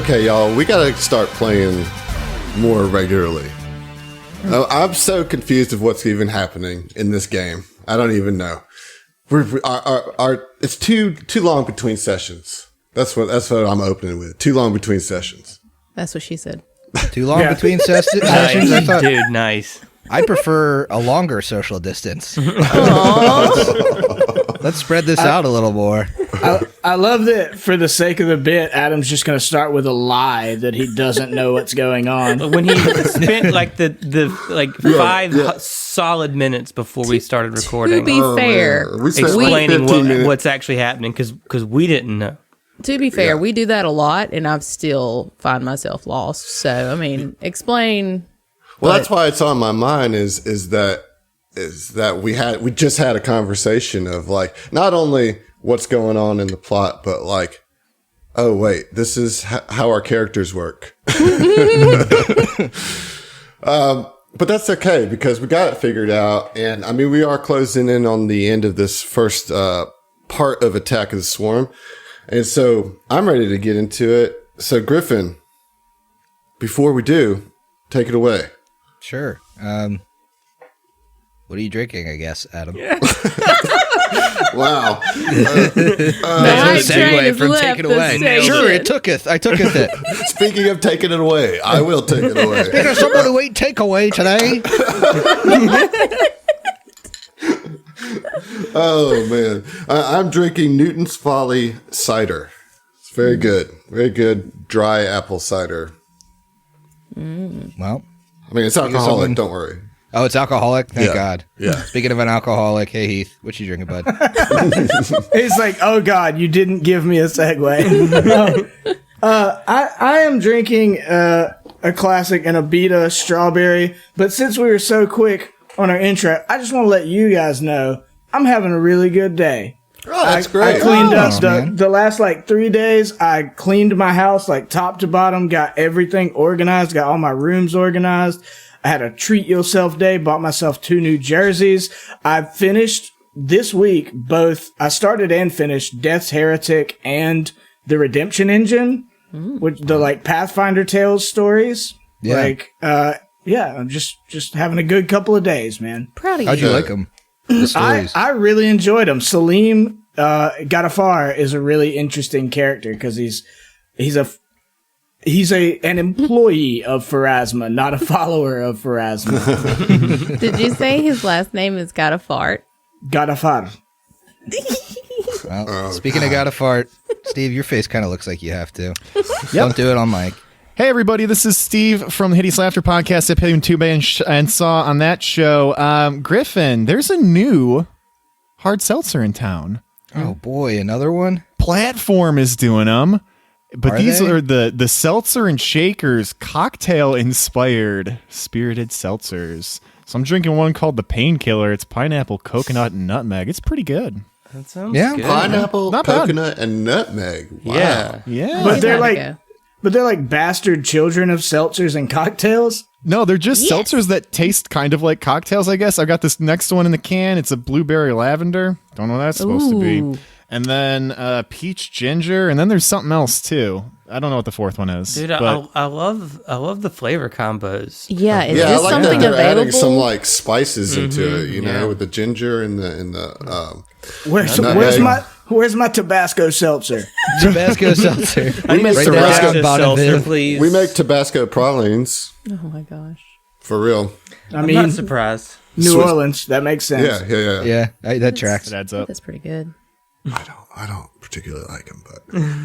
Okay, y'all, we gotta start playing more regularly. I'm so confused of what's even happening in this game. I don't even know. It's too long between sessions. That's what I'm opening with. Too long between sessions. That's what she said. Too long between sessions? Dude, nice. I prefer a longer social distance. Let's spread this out a little more. I love that for the sake of the bit, Adam's just going to start with a lie that he doesn't know what's going on. When he spent like five solid minutes before we started recording. To be fair, explaining what's actually happening because we didn't know. To be fair, we do that a lot, and I've still find myself lost. So, I mean, explain. Well, that's why it's on my mind is that we just had a conversation of like not only what's going on in the plot, but like, oh wait, this is how our characters work. But that's okay because we got it figured out, and I mean we are closing in on the end of this first part of Attack of the Swarm. And so I'm ready to get into it. So Griffin, before we do, take it away. Sure. What are you drinking, I guess, Adam? Yeah. Wow. Segue from take it away. Sure, it tooketh. I tooketh it. Speaking of taking it away, I will take it away. Speaking of someone who ate takeaway today. Oh, man. I'm drinking Newton's Folly cider. It's very good. Very good dry apple cider. Well, I mean, it's alcoholic. Don't worry. Oh, it's alcoholic? Thank God. Yeah. Speaking of an alcoholic, hey, Heath, what you drinking, bud? He's like, oh, God, you didn't give me a segue. I am drinking a classic and a Beta strawberry, but since we were so quick on our intro, I just want to let you guys know I'm having a really good day. Oh, that's great. I cleaned up the last 3 days. I cleaned my house top to bottom, got everything organized, got all my rooms organized. I had a treat yourself day, bought myself 2 new jerseys. I finished this week I started and finished Death's Heretic and the Redemption Engine, which the Pathfinder Tales stories. Yeah. I'm just having a good couple of days, man. Proud of you. How'd you like them? The stories. I really enjoyed them. Salim Gadafar is a really interesting character because he's an employee of Pharasma, not a follower of Pharasma. Did you say his last name is Gotta Fart? Gadafar. Well, speaking of gotta fart, Steve, your face kind of looks like you have to. Don't do it on mic. Hey, everybody, this is Steve from the Hideous Laughter podcast at Pay Tube and saw on that show. Griffin, there's a new hard seltzer in town. Oh, boy, another one? Platform is doing them. But these they? are the Seltzer and Shakers cocktail-inspired spirited seltzers. So I'm drinking one called the Painkiller. It's pineapple, coconut, and nutmeg. It's pretty good. That sounds good. Pineapple, Not bad. coconut, and nutmeg. Wow. Yeah. But they're like bastard children of seltzers and cocktails. No, they're just seltzers that taste kind of like cocktails, I guess. I've got this next one in the can. It's a blueberry lavender. Don't know what that's supposed to be. And then peach ginger, and then there's something else too. I don't know what the fourth one is. Dude, I love the flavor combos. Yeah, is I this like something that they're available? adding some spices into it, with the ginger and the Where's my Tabasco seltzer? Tabasco seltzer. We make Tabasco seltzer, please. We make Tabasco pralines. Oh my gosh. For real. I'm not surprised. New Orleans, that makes sense. Yeah. Yeah, that tracks. It adds up. That's pretty good. I don't particularly like them, but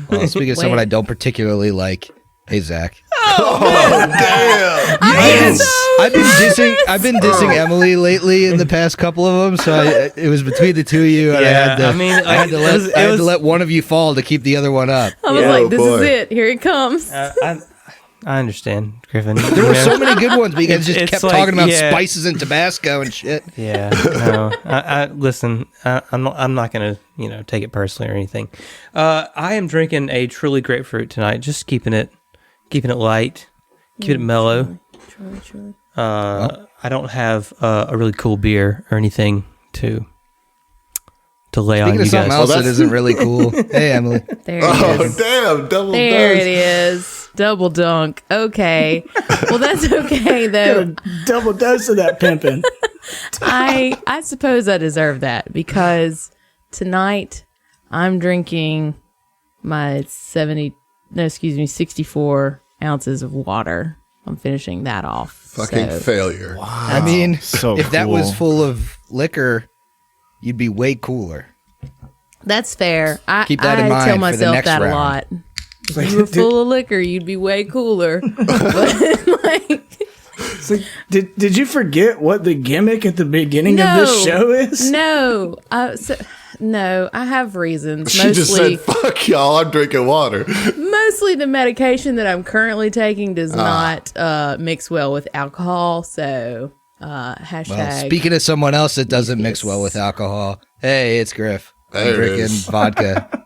Well, speaking of someone I don't particularly like, hey, Zach. damn! I've been dissing Emily lately in the past couple of them, so it was between the two of you, and I had to let one of you fall to keep the other one up. I was like, this is it. Here it comes. I understand, Griffin. There were so many good ones, but you guys just kept talking about spices and Tabasco and shit. Yeah, no. Listen, I'm not gonna take it personally or anything. I am drinking a truly grapefruit tonight. Just keeping it light, keeping it mellow. Truly. I don't have a really cool beer or anything to lay on you guys. Speaking of something else that isn't really cool. Hey, Emily. There it is. Damn! Double There dose. it is. Double dunk. Okay. Well, that's okay though. Got a double dose of that pimping. I suppose I deserve that because tonight I'm drinking my 64 ounces of water. I'm finishing that off. Fucking failure. Wow. I mean, So if that cool. was full of liquor, you'd be way cooler. That's fair. Keep that in mind tell for the myself next that round. a lot. If you were full of liquor, you'd be way cooler. But like, It's like, did you forget what the gimmick at the beginning of this show is? No. No, I have reasons. She just said, fuck y'all, I'm drinking water. Mostly the medication that I'm currently taking does not mix well with alcohol. So, hashtag. Well, speaking of someone else that doesn't mix well with alcohol, hey, it's Griff. I'm There it drinking is. vodka.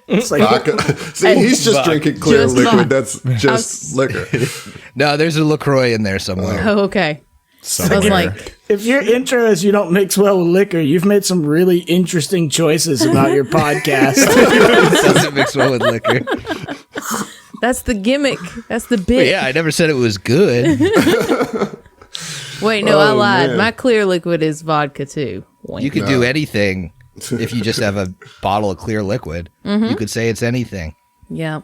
It's like, Vodka. See, he's just drinking clear Just liquid. vodka. That's just liquor. No, there's a LaCroix in there somewhere. Oh, okay. I was like, if your intro is you don't mix well with liquor, you've made some really interesting choices about your podcast. It doesn't mix well with liquor. that's the gimmick. That's the But bit. yeah, I never said it was good. Wait, no, I Oh, lied. man. My clear liquid is vodka too. Wink. You could do anything if you just have a bottle of clear liquid. You could say it's anything. Yeah.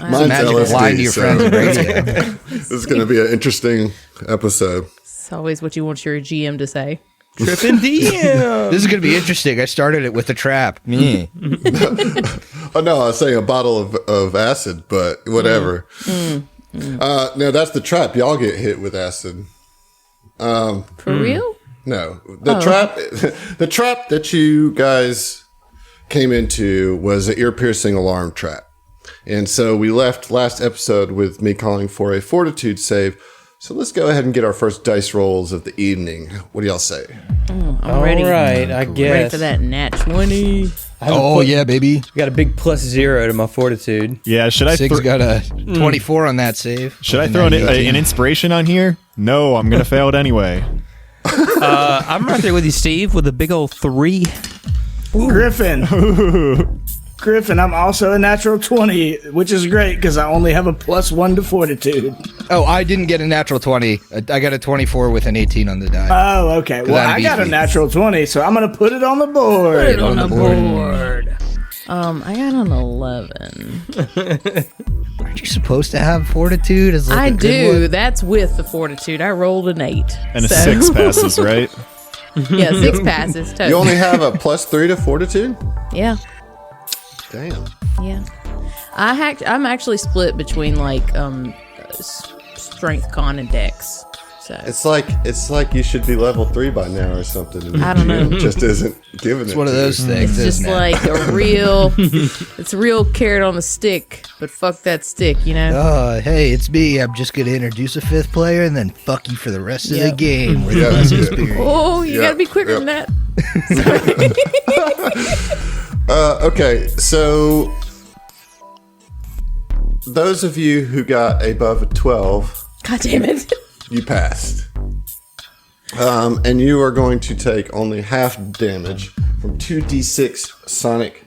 Mine's Imagine LSD, lying to your so friends on radio. this is going to be an interesting episode. It's always what you want your GM to say. Tripping DM. This is going to be interesting. I started it with a trap. Me. Oh, no, I was saying a bottle of acid, but whatever. No, that's the trap. Y'all get hit with acid. For real? No, the trap that you guys came into was an ear-piercing alarm trap. And so we left last episode with me calling for a fortitude save. So let's go ahead and get our first dice rolls of the evening. What do y'all say? I'm ready. All right, I guess. Ready for that nat 20. Oh, yeah, baby. Got a big +0 to my fortitude. Yeah, should I Sig's got a 24 on that save. should I throw an inspiration on here? No, I'm gonna fail it anyway. I'm right there with you, Steve, with a big old 3. Griffin, I'm also a natural 20, which is great because I only have a +1 to fortitude. Oh, I didn't get a natural 20. I got a 24 with an 18 on the die. Oh, okay. Well, that I beats got a me. natural 20, so I'm going to put it on the board. Put it on the board. I got an 11. Aren't you supposed to have fortitude as like I a good do. one? That's with the fortitude. I rolled an 8. And a 6 passes, right? Yeah, 6 passes. Totally. You only have a +3 to fortitude? Yeah. Damn. Yeah. I'm actually split between like strength con and dex. So It's like you should be level 3 by now or something. And I don't know. GM just isn't giving it. It's one of to those you. things, it's just isn't it? like a real it's a real carrot on the stick, but fuck that stick, you know? Oh, hey, it's me. I'm just going to introduce a 5th player and then fuck you for the rest of the Yep. game with Yeah. the lessons period. Oh, you Yeah, gotta be quicker yep. than that. Okay, so those of you who got above a 12, God damn it. you passed. And you are going to take only half damage from 2d6 sonic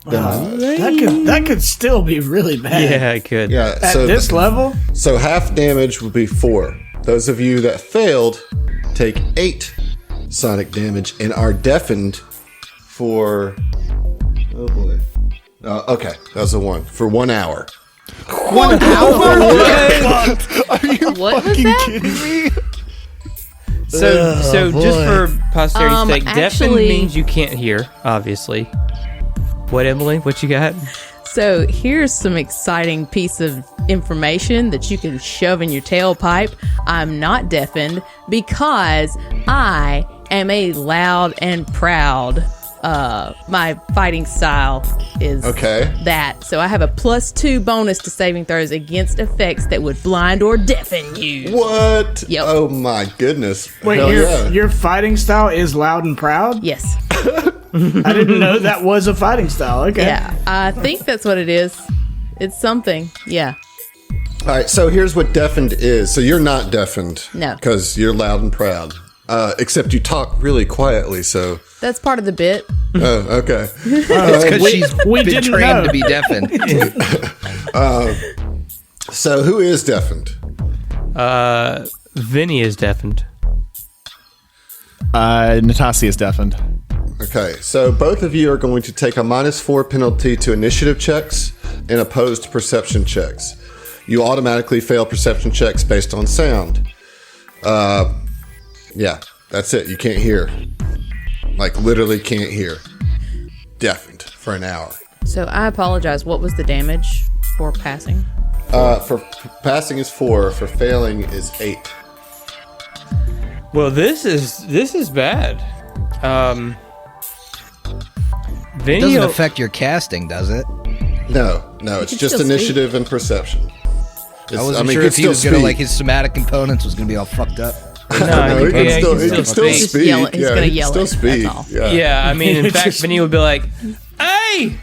damage. That could still be really bad. Yeah, I could. Yeah, At so this level? so half damage would be 4. Those of you that failed take 8 sonic damage and are deafened for... Oh boy. Okay, that was a 1. For 1 hour. 1 hour? Are you What was fucking that? kidding me? So just for posterity's sake, deafened actually- means you can't hear, obviously. What, Emily? What you got? So here's some exciting piece of information that you can shove in your tailpipe. I'm not deafened because I am a loud and proud. My fighting style is Okay. that. So I have a +2 bonus to saving throws against effects that would blind or deafen you. What? Yep. Oh my goodness. Wait, Hell yeah. your fighting style is loud and proud? Yes. I didn't know that was a fighting style. Okay. Yeah. I think that's what it is. It's something. Yeah. All right, so here's what deafened is. So you're not deafened. No. Because you're loud and proud. Except you talk really quietly, so... That's part of the bit. Oh, okay. It's because she's we been didn't trained know. to be deafened. So who is deafened? Vinny is deafened. Natasha is deafened. Okay, so both of you are going to take a -4 penalty to initiative checks and opposed perception checks. You automatically fail perception checks based on sound. Yeah, that's it. You can't hear. Like, literally can't hear. Deafened for an hour. So I apologize. What was the damage for passing? For passing is 4. For failing is 8. Well, this is bad. It Vinny doesn't affect your casting, does it? No, it's can just still initiative and perception. I wasn't sure if he was going to, like, his somatic components was going to be all fucked up. No, he can still He's speak. yell- he's gonna he can yell still it, speak. that's all. Yeah, I mean, in fact, Vinny would be like, "Hey,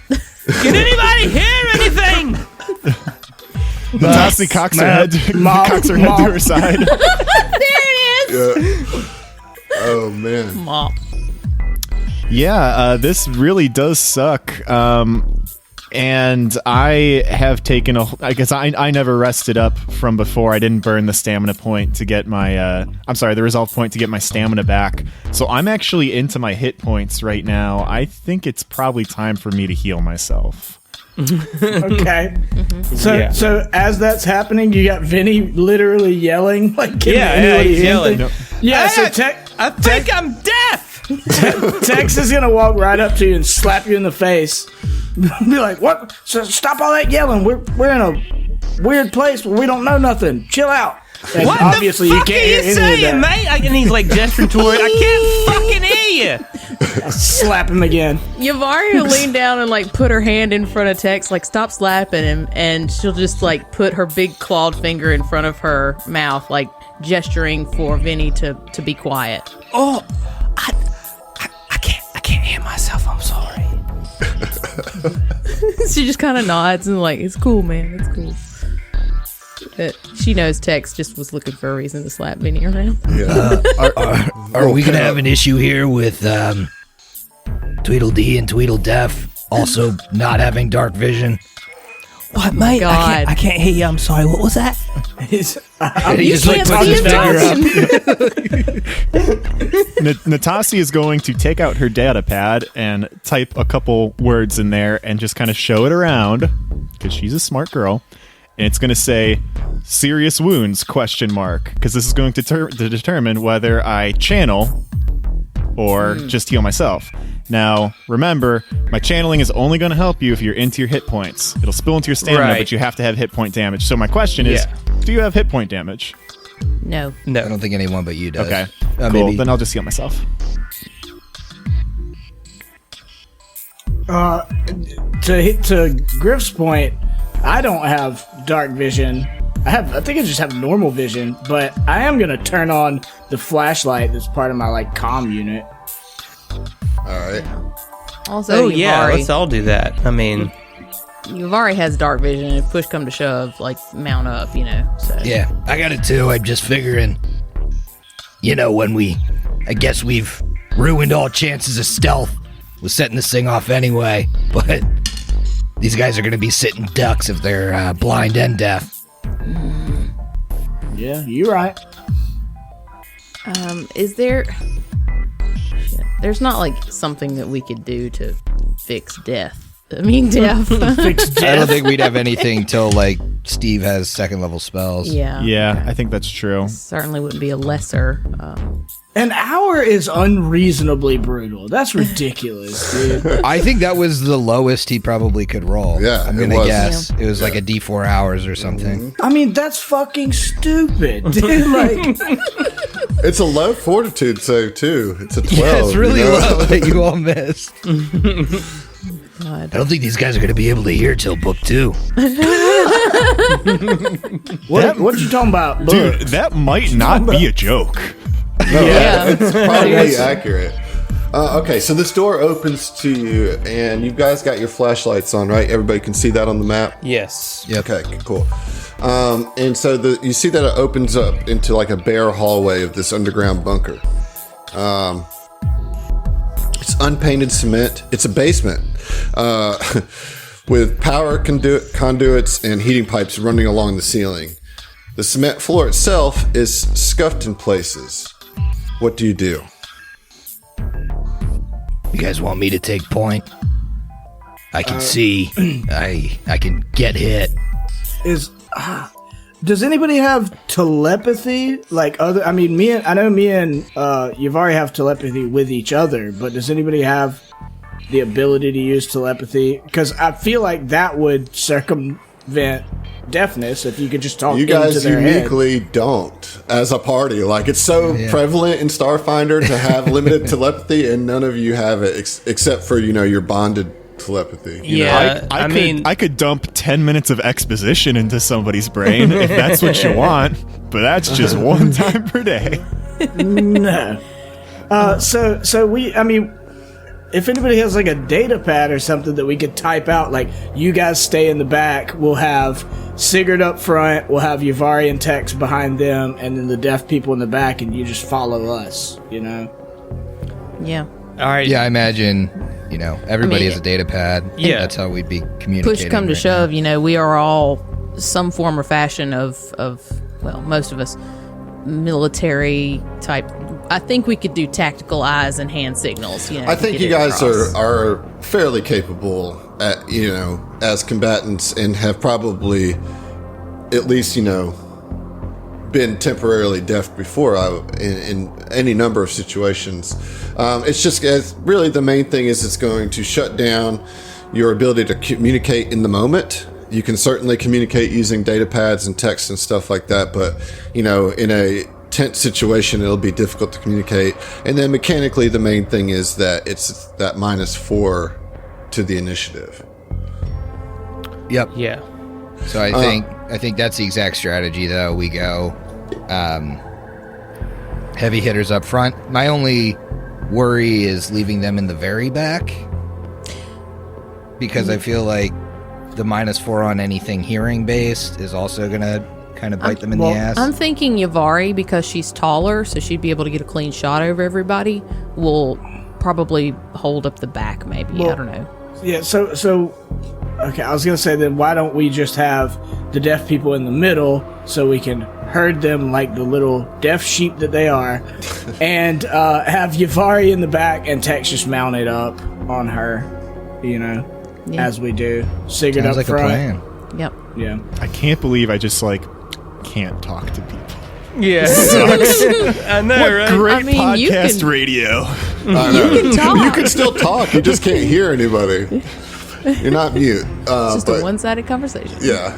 can anybody hear anything?" Natasha cocks her head to her side. There it is. Yeah. Oh man. Mom. Yeah, this really does suck. And I have taken I guess I never rested up from before. I didn't burn the stamina point to get my, the resolve point to get my stamina back. So I'm actually into my hit points right now. I think it's probably time for me to heal myself. Okay. So as that's happening, you got Vinny literally yelling, like, he's yelling. No. Yeah, so I think I'm deaf. Tex is gonna walk right up to you and slap you in the face. Be like, "What? So stop all that yelling. We're in a weird place where we don't know nothing. Chill out." And What obviously the you fuck can't are hear you any saying, of that. mate? And he's like gesturing toward. I can't fucking hear you. Slap him again. Yavari will lean down and like put her hand in front of Tex, like stop slapping him, and she'll just like put her big clawed finger in front of her mouth, like gesturing for Vinny to be quiet. Oh, I can't hear myself. I'm sorry. She just kind of nods and like, it's cool, man, it's cool. She knows Tex just was looking for a reason to slap Vinny around. Yeah. Are we going to have an issue here with Tweedledee and Tweedledef also not having dark vision? What, mate? God. I can't hear you. I'm sorry. What was that? He just like puts his finger up. Natasha is going to take out her data pad and type a couple words in there and just kind of show it around because she's a smart girl. And it's going to say serious wounds ? Because this is going to determine whether I channel or just heal myself. Now, remember, my channeling is only going to help you if you're into your hit points. It'll spill into your stamina, Right. but you have to have hit point damage. So my question is, do you have hit point damage? No. I don't think anyone but you does. Okay, cool. Maybe. Then I'll just heal myself. To Griff's point, I don't have dark vision. I think I just have normal vision, but I am gonna turn on the flashlight that's part of my like comm unit. All right. Also, Oh yeah, Yavari, let's all do that. I mean, Yavari has dark vision. If push come to shove, like mount up, you know. So Yeah, I got it too. I'm just figuring, I guess we've ruined all chances of stealth with setting this thing off anyway, but these guys are going to be sitting ducks if they're blind and deaf. Yeah, you're right. Is there? Shit. There's not like something that we could do to fix death. I mean, death. I don't think we'd have anything till like Steve has second level spells. Yeah. Yeah, I think that's true. Certainly wouldn't be a lesser. An hour is unreasonably brutal. That's ridiculous, dude. I think that was the lowest he probably could roll. Yeah, I'm it gonna was. guess it was like a D4 hours or something. I mean, that's fucking stupid, dude. Like, It's a low fortitude save too. It's a 12. Yeah, it's really you know? low that you all missed. God. I don't think these guys are gonna be able to hear till book 2. what you talking about, Dude, Bugs? that might not be a joke. No, Yeah. it's probably accurate. Okay, so this door opens to you, and you guys got your flashlights on, right? Everybody can see that on the map? yes. Yep. Okay, cool. And so you see that it opens up into like a bare hallway of this underground bunker. It's unpainted cement. It's a basement with power conduits and heating pipes running along the ceiling. The cement floor itself is scuffed in places. What do you do? You guys want me to take point? I can see. I can get hit. Does anybody have telepathy? Like other? I mean, I know me and Yavari have telepathy with each other, but does anybody have the ability to use telepathy? Because I feel like that would circumvent deafness if you could just talk. You guys into their uniquely head. don't as a party. Like, it's so prevalent in Starfinder to have limited telepathy, and none of you have it except for, your bonded telepathy. I could dump 10 minutes of exposition into somebody's brain if that's what you want, but that's just one time per day. No. If anybody has like a data pad or something that we could type out, like, you guys stay in the back, we'll have Sigurd up front, we'll have Yavari and Tex behind them, and then the deaf people in the back, and you just follow us, Yeah. All right. Yeah, I imagine, everybody has a data pad. Yeah. That's how we'd be communicating. Push come to shove, we are all some form or fashion of most of us, military type. I think we could do tactical eyes and hand signals. I think you guys are fairly capable at, as combatants, and have probably at least, been temporarily deaf before in any number of situations. It's really the main thing is it's going to shut down your ability to communicate in the moment. You can certainly communicate using data pads and text and stuff like that, but, in a tense situation, it'll be difficult to communicate. And then mechanically, the main thing is that it's that -4 to the initiative. Yep. Yeah. So I think that's the exact strategy, though. We go heavy hitters up front. My only worry is leaving them in the very back, because I feel like the -4 on anything hearing based is also going to kind of bite them in the ass. I'm thinking Yavari, because she's taller, so she'd be able to get a clean shot over everybody, will probably hold up the back, maybe. I don't know. Yeah, so okay, I was going to say, then why don't we just have the deaf people in the middle so we can herd them like the little deaf sheep that they are, and have Yavari in the back and Tex just mounted up on her, as we do. Sigurd Sounds up like front. a plan. Yep. Yeah. I can't believe I just, can't talk to people. Yeah. I know, What right? great you podcast can- radio. I know. can talk. You can still talk. You just can't hear anybody. You're not mute. It's just a one-sided conversation. Yeah.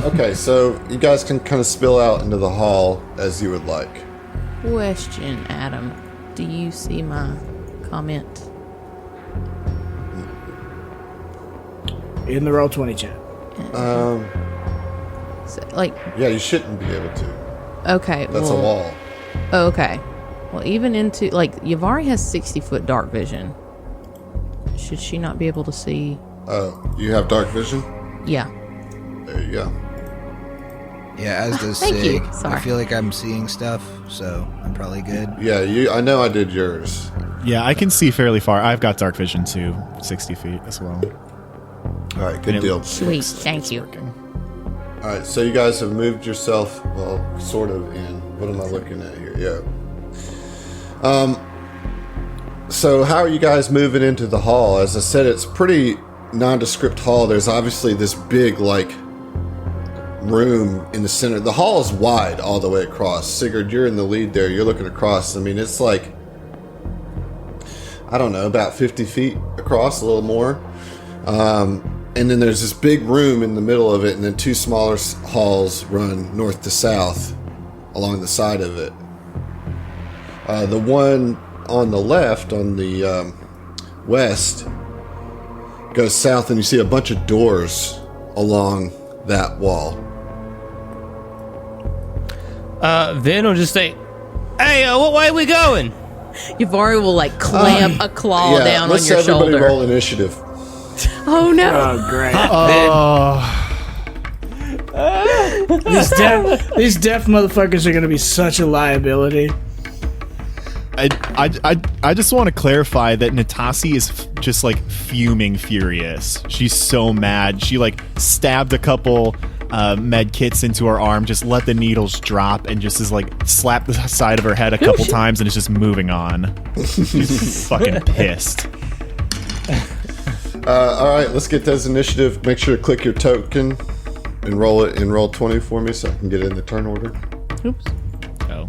Okay, so you guys can kind of spill out into the hall as you would like. Question, Adam. Do you see my comment? In the Roll20 chat. So, Yeah, you shouldn't be able to. okay. That's a wall. Oh, okay. Well, even into, Yavari has 60-foot dark vision. Should she not be able to see? Oh, you have dark vision? Yeah. There you go. Yeah, as does Thank you. Sig. Sorry. I feel like I'm seeing stuff, so I'm probably good. Yeah, I know I did yours. Yeah, I can see fairly far. I've got dark vision too, 60 feet as well. All right, good deal. Sweet. Thank you. All right, so you guys have moved yourself, sort of in. What am I looking at here? Yeah. So how are you guys moving into the hall? As I said, it's pretty nondescript hall. There's obviously this big, room in the center. The hall is wide all the way across. Sigurd, you're in the lead there. You're looking across. I mean, it's I don't know, about 50 feet across, a little more. And then there's this big room in the middle of it, and then two smaller halls run north to south along the side of it. The one on the left, on the west, goes south, and you see a bunch of doors along that wall. Vin will just say, "Hey, what way are we going?" Yavari will clamp a claw down on your let's everybody shoulder. roll initiative. Oh no! Oh, great. Oh, These deaf motherfuckers are going to be such a liability. I just want to clarify that Natasi is just like fuming furious. She's so mad. She like stabbed a couple med kits into her arm, just let the needles drop, and just is like slapped the side of her head a couple times, and is just moving on. She's fucking pissed. All right, let's get those initiative. Make sure to click your token and roll it in roll 20 for me so I can get it in the turn order. Oops. Oh.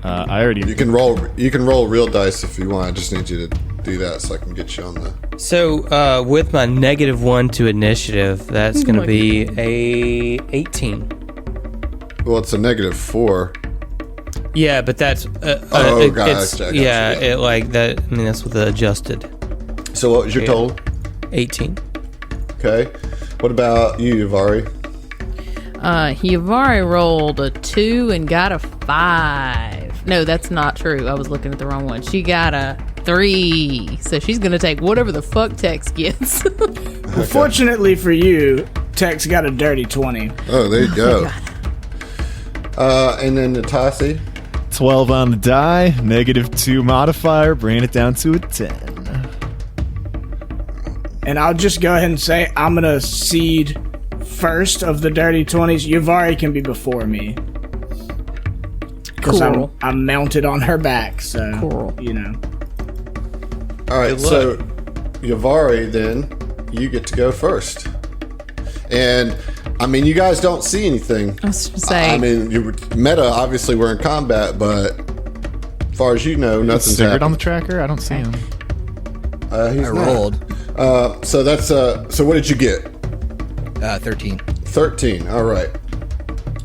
I already. You can roll real dice if you want. I just need you to do that so I can get you on the. So with my -1 to initiative, that's going to be a 18. Well, it's a -4. Yeah, but that's gotcha. yeah, it like that. I mean, that's with the adjusted. So what was your total? 18. Okay. What about you, Yavari? Yavari rolled a 2 and got a 5. No, that's not true. I was looking at the wrong one. She got a 3. So she's going to take whatever the fuck Tex gets. Well, fortunately for you, Tex got a dirty 20. Oh, there you go. And then Natasi? 12 on the die, -2 modifier, bringing it down to a 10. And I'll just go ahead and say I'm going to cede first of the dirty 20s. Yavari can be before me. Because Cool. I'm mounted on her back, so, Cool. you know. All right, so Yavari, then, you get to go first. And, I mean, you guys don't see anything. I was just saying. I mean, Meta, obviously, we're in combat, but as far as you know, nothing's Sigurd happened. on the tracker? I don't see him. He's I not. rolled So that's, so what did you get? 13. 13, all right.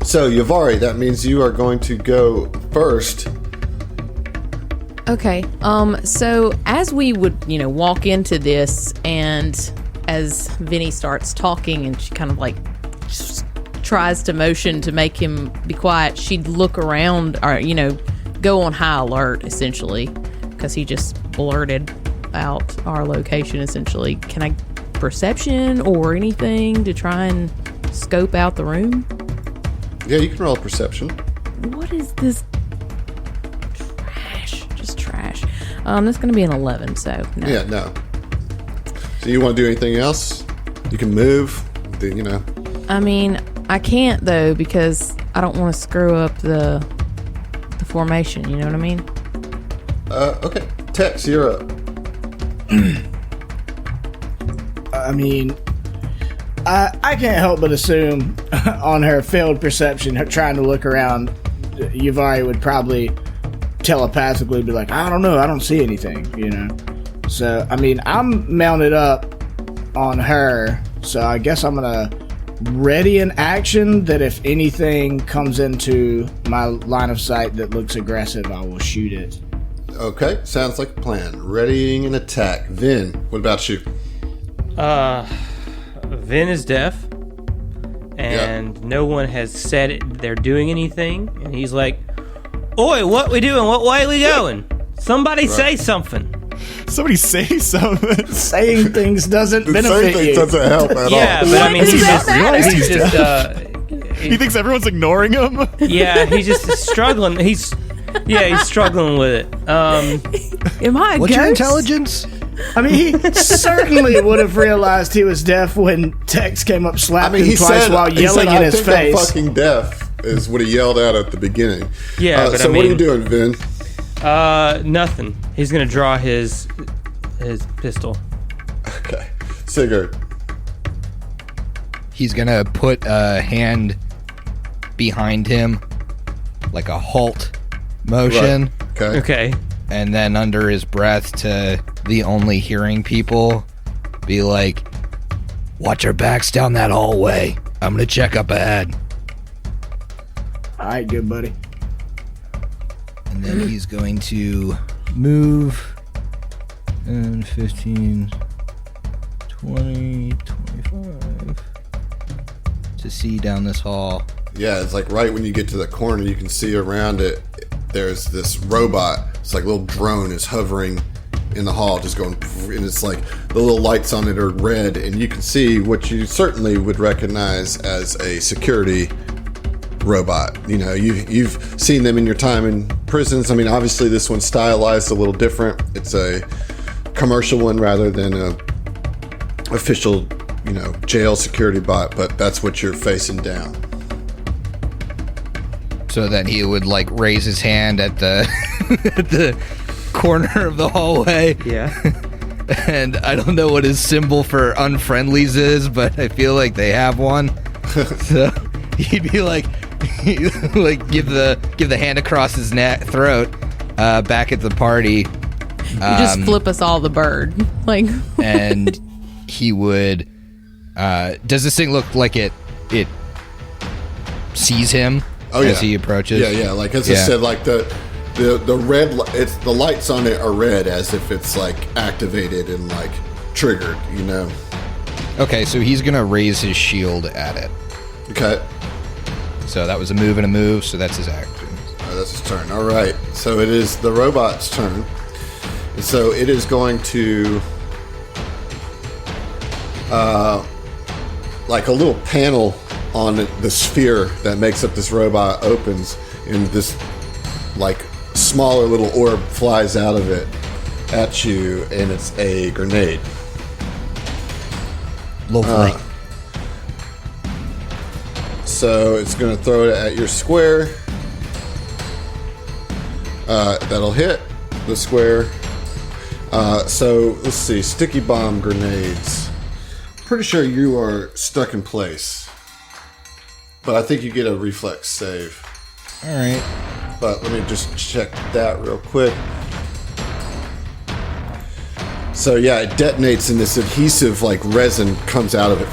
So, Yavari, that means you are going to go first. Okay. So as we would, walk into this, and as Vinny starts talking, and she kind of like just tries to motion to make him be quiet, she'd look around, or go on high alert essentially, because he just blurted out our location essentially. Can I perception or anything to try and scope out the room? Yeah, you can roll a perception. What is this? Just trash. That's going to be an 11, so no. Yeah, no. So you want to do anything else? You can move, I mean, I can't though, because I don't want to screw up the formation, you know what I mean? Okay. Tex, you're up. I mean, I can't help but assume on her failed perception, her trying to look around, Yavari would probably telepathically be like, I don't know, I don't see anything, So, I mean, I'm mounted up on her, so I guess I'm going to ready an action that if anything comes into my line of sight that looks aggressive, I will shoot it. Okay, sounds like a plan. Readying an attack. Vin, what about you? Vin is deaf, and no one has said they're doing anything, and he's like, "Oi, what we doing? What way we going? Somebody say something." Somebody say something. Saying things doesn't benefit Saying things you. doesn't help at all. Yeah, but I mean, does that matter? he's just He thinks everyone's ignoring him. yeah, he's just struggling. He's struggling with it. Am I a What's your ghost? intelligence? I mean, he certainly would have realized he was deaf when Tex came up, slapped him twice while yelling in his face. I'm fucking deaf is what he yelled out at the beginning. Yeah, but so I what are you mean- doing, Vin? Nothing. He's gonna draw his pistol. Okay. Sigurd. He's gonna put a hand behind him, like a halt motion, Right. Okay. Okay. and then under his breath to the only hearing people, be like, "Watch your backs down that hallway. I'm gonna check up ahead." All right, good buddy. And then he's going to move 10, 15, 20, 25 to see down this hall. Yeah, it's like right when you get to the corner, you can see around it, there's this robot. It's like a little drone is hovering in the hall, just going, and it's like the little lights on it are red, and you can see what you certainly would recognize as a security robot. You've seen them in your time in prisons. I mean, obviously this one's stylized a little different. It's a commercial one rather than a official, jail security bot, but that's what you're facing down. So then he would like raise his hand at the at the corner of the hallway. Yeah. And I don't know what his symbol for unfriendlies is, but I feel like they have one. So he'd be like give the hand across his throat back at the party. You just flip us all the bird. And he would does this thing look like it sees him as he approaches? Yeah. Like as I said, like the red, the lights on it are red as if it's like activated and like triggered, Okay, so he's gonna raise his shield at it. Okay. So that was a move and a move, so that's his action. All right, that's his turn. All right. So it is the robot's turn. And so it is going to like a little panel on the sphere that makes up this robot opens, and this like smaller little orb flies out of it at you, and it's a grenade. Lovely. So it's going to throw it at your square. That'll hit the square. So let's see, sticky bomb grenades. Pretty sure you are stuck in place, but I think you get a reflex save. All right. But let me just check that real quick. So yeah, it detonates and this adhesive like resin comes out of it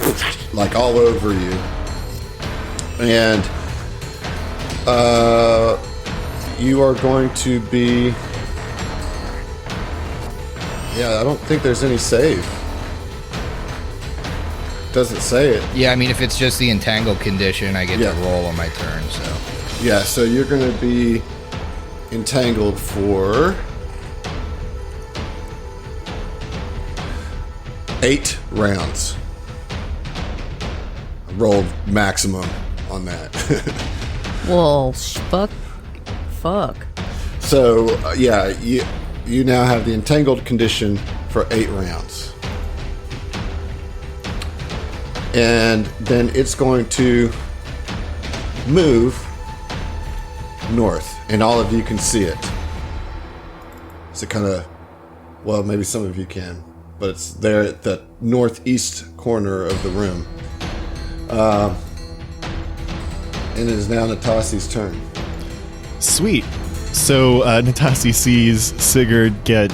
like all over you. And you are going to be... Yeah, I don't think there's any save. Doesn't say it. Yeah, I mean, if it's just the entangled condition, I get to roll on my turn, so... Yeah, so you're going to be entangled for 8 rounds. I rolled maximum on that. Well, fuck. So, you now have the entangled condition for 8 rounds. And then it's going to move north, and all of you can see it. So kind of, well, maybe some of you can, but it's there at the northeast corner of the room. And it is now Natasi's turn. Sweet. So Natasi sees Sigurd get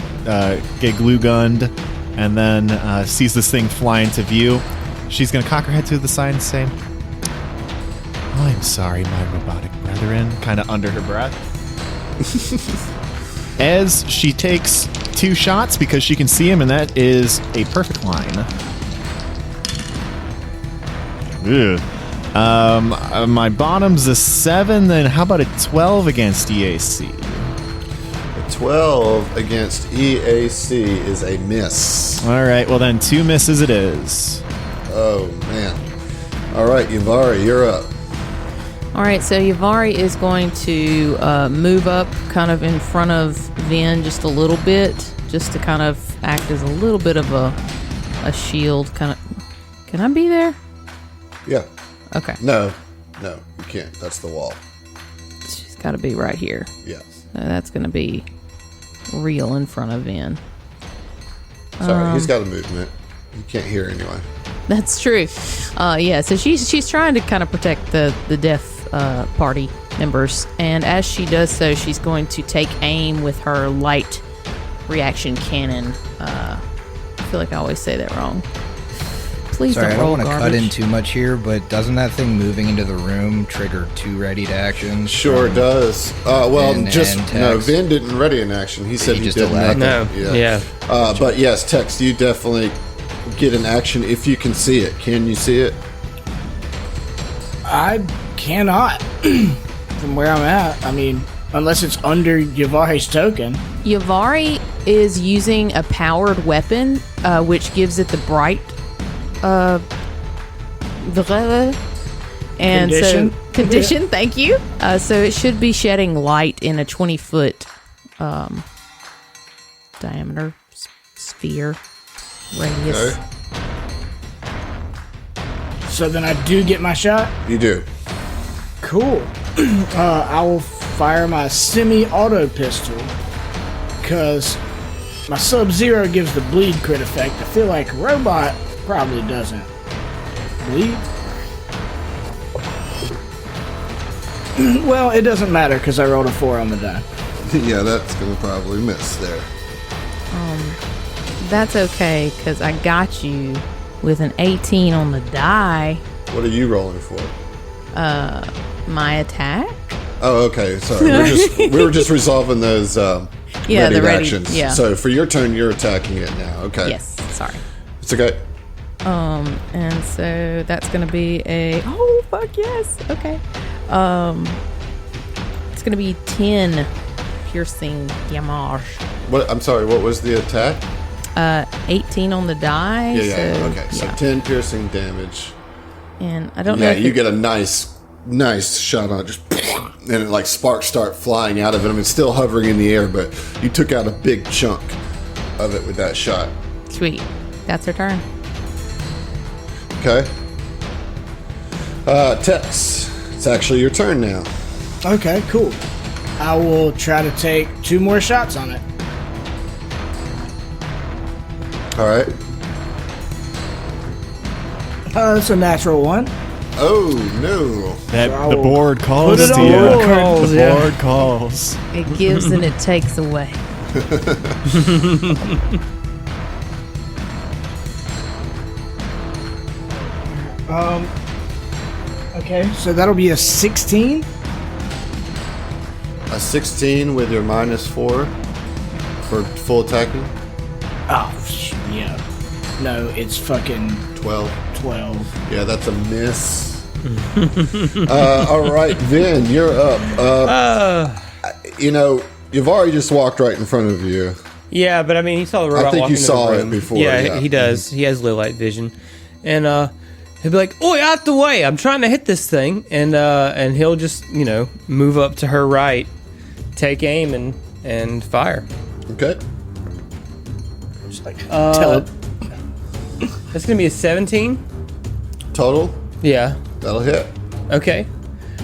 glue gunned, and then sees this thing fly into view. She's going to cock her head to the side and say, "I'm sorry, my robotic brethren," kind of under her breath. As she takes 2 shots because she can see him, and that is a perfect line. Ugh. My bottom's a 7, then how about a 12 against EAC? A 12 against EAC is a miss. All right, well then 2 misses it is. Oh, man. All right, Yavari, you're up. All right, so Yavari is going to move up kind of in front of Vin just a little bit, just to kind of act as a little bit of a shield. Kind of. Can I be there? Yeah. Okay. No, you can't. That's the wall. She's got to be right here. Yes. That's going to be real in front of Vin. Sorry, he's got a movement. You can't hear anyway. That's true. Yeah, so she's trying to kind of protect the deaf party members, and as she does so, she's going to take aim with her light reaction cannon. I feel like I always say that wrong. Please Sorry, I don't want to garbage. cut in too much here, but doesn't that thing moving into the room trigger 2 ready to actions? Sure does. Well, Vin just and no. Tex? Vin didn't ready an action. He said he just did allowed nothing. No. Yeah. But yes, Tex, you definitely get an action if you can see it. Can you see it? I cannot from where I'm at. I mean, unless it's under Yavari's token. Yavari is using a powered weapon, which gives it the bright and Condition? so condition. Thank you. So it should be shedding light in a 20-foot diameter sphere radius. Okay. So then I do get my shot? You do. Cool. I will fire my semi-auto pistol because my Sub-Zero gives the bleed crit effect. I feel like Robot probably doesn't. Bleed? Well, it doesn't matter because I rolled a 4 on the die. Yeah, that's going to probably miss there. That's okay, because I got you with an 18 on the die. What are you rolling for? My attack? Oh, okay. Sorry. We were just resolving those ready actions. Yeah. So for your turn, you're attacking it now. Okay. Yes, sorry. It's okay. And so that's going to be a... Oh, fuck yes. Okay. It's going to be 10 piercing damage. What? I'm sorry. What was the attack? 18 on the die. Yeah. So, Okay. So yeah. 10 piercing damage. And I don't know Yeah, if you get a nice shot on it. Just and it like sparks start flying out of it. I mean, it's still hovering in the air, but you took out a big chunk of it with that shot. Sweet. That's her turn. Okay. Tex, it's actually your turn now. Okay, cool. I will try to take 2 more shots on it. All right. That's a natural 1. Oh no. The board calls Put it to on you. board. Calls, The yeah. board calls. It gives and it takes away. Okay, so that'll be a 16. A 16 with your -4 for full attacking. Oh, yeah. No, it's fucking 12. 12. Yeah, that's a miss. All right, Vin, you're up. You know, you've already just walked right in front of you. Yeah, but I mean, he saw the robot. I think walk you into saw the it room. before, Yeah, yeah. he does. He has low light vision, and he'll be like, "Oi, out the way! I'm trying to hit this thing," and he'll just move up to her right, take aim, and fire. Okay. Just like, tell it. That's gonna be a 17. Total, Yeah. that'll hit. Okay.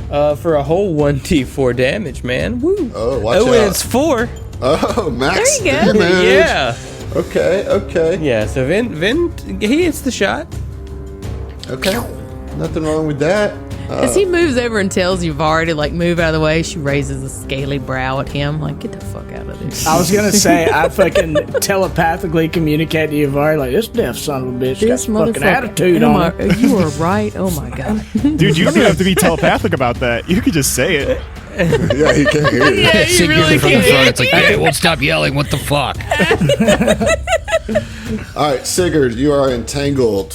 For a whole 1d4 damage, man. Woo. Oh, watch and out. it's 4. Oh, max There you go. damage. Yeah. Okay. Yeah. So Vin, he hits the shot. Okay. Nothing wrong with that. As he moves over and tells Yavari to like move out of the way, she raises a scaly brow at him, like, get the fuck out of this. I was gonna say, I fucking telepathically communicate to Yavari, like, this deaf son of a bitch got This some fucking motherfucker. attitude Oh on my- it. You are right. Oh my god. Dude, you don't even have to be telepathic about that. You could just say it. Yeah, he can't hear you. Yeah, you really from the front. can't. It's like, hey, won't stop yelling. What the fuck? All right, Sigurd, you are entangled.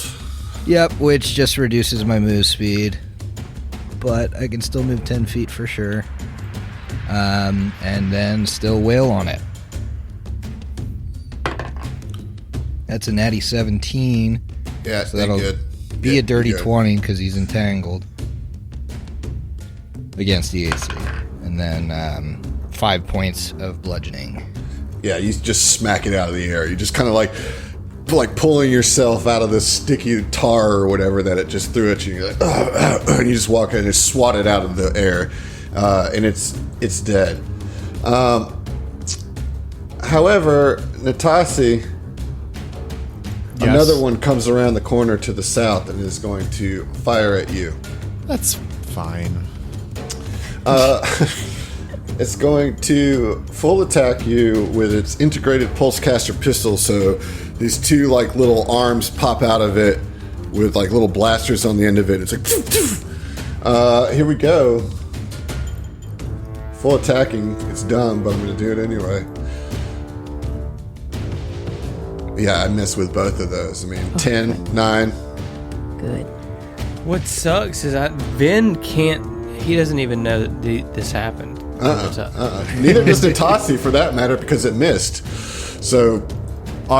Yep, which just reduces my move speed. But I can still move 10 feet for sure. And then still wail on it. That's a natty 17. Yeah, So that'll good. be Yeah, a dirty good. 20 because he's entangled. Against the AC. And then 5 points of bludgeoning. Yeah, you just smack it out of the air. You just kind of like pulling yourself out of the sticky tar or whatever that it just threw at you. You're like, and you just walk in and swat it out of the air, and it's dead. However, Natasi, another one comes around the corner to the south and is going to fire at you. That's fine. It's going to full attack you with its integrated pulsecaster pistol. So these two like little arms pop out of it with like little blasters on the end of it. It's like, here we go. Full attacking. It's dumb, but I'm going to do it anyway. Yeah, I missed with both of those. I mean, 10, 9. Good. What sucks is that Vin can't. He doesn't even know that this happened. Neither does Natasi for that matter because it missed. So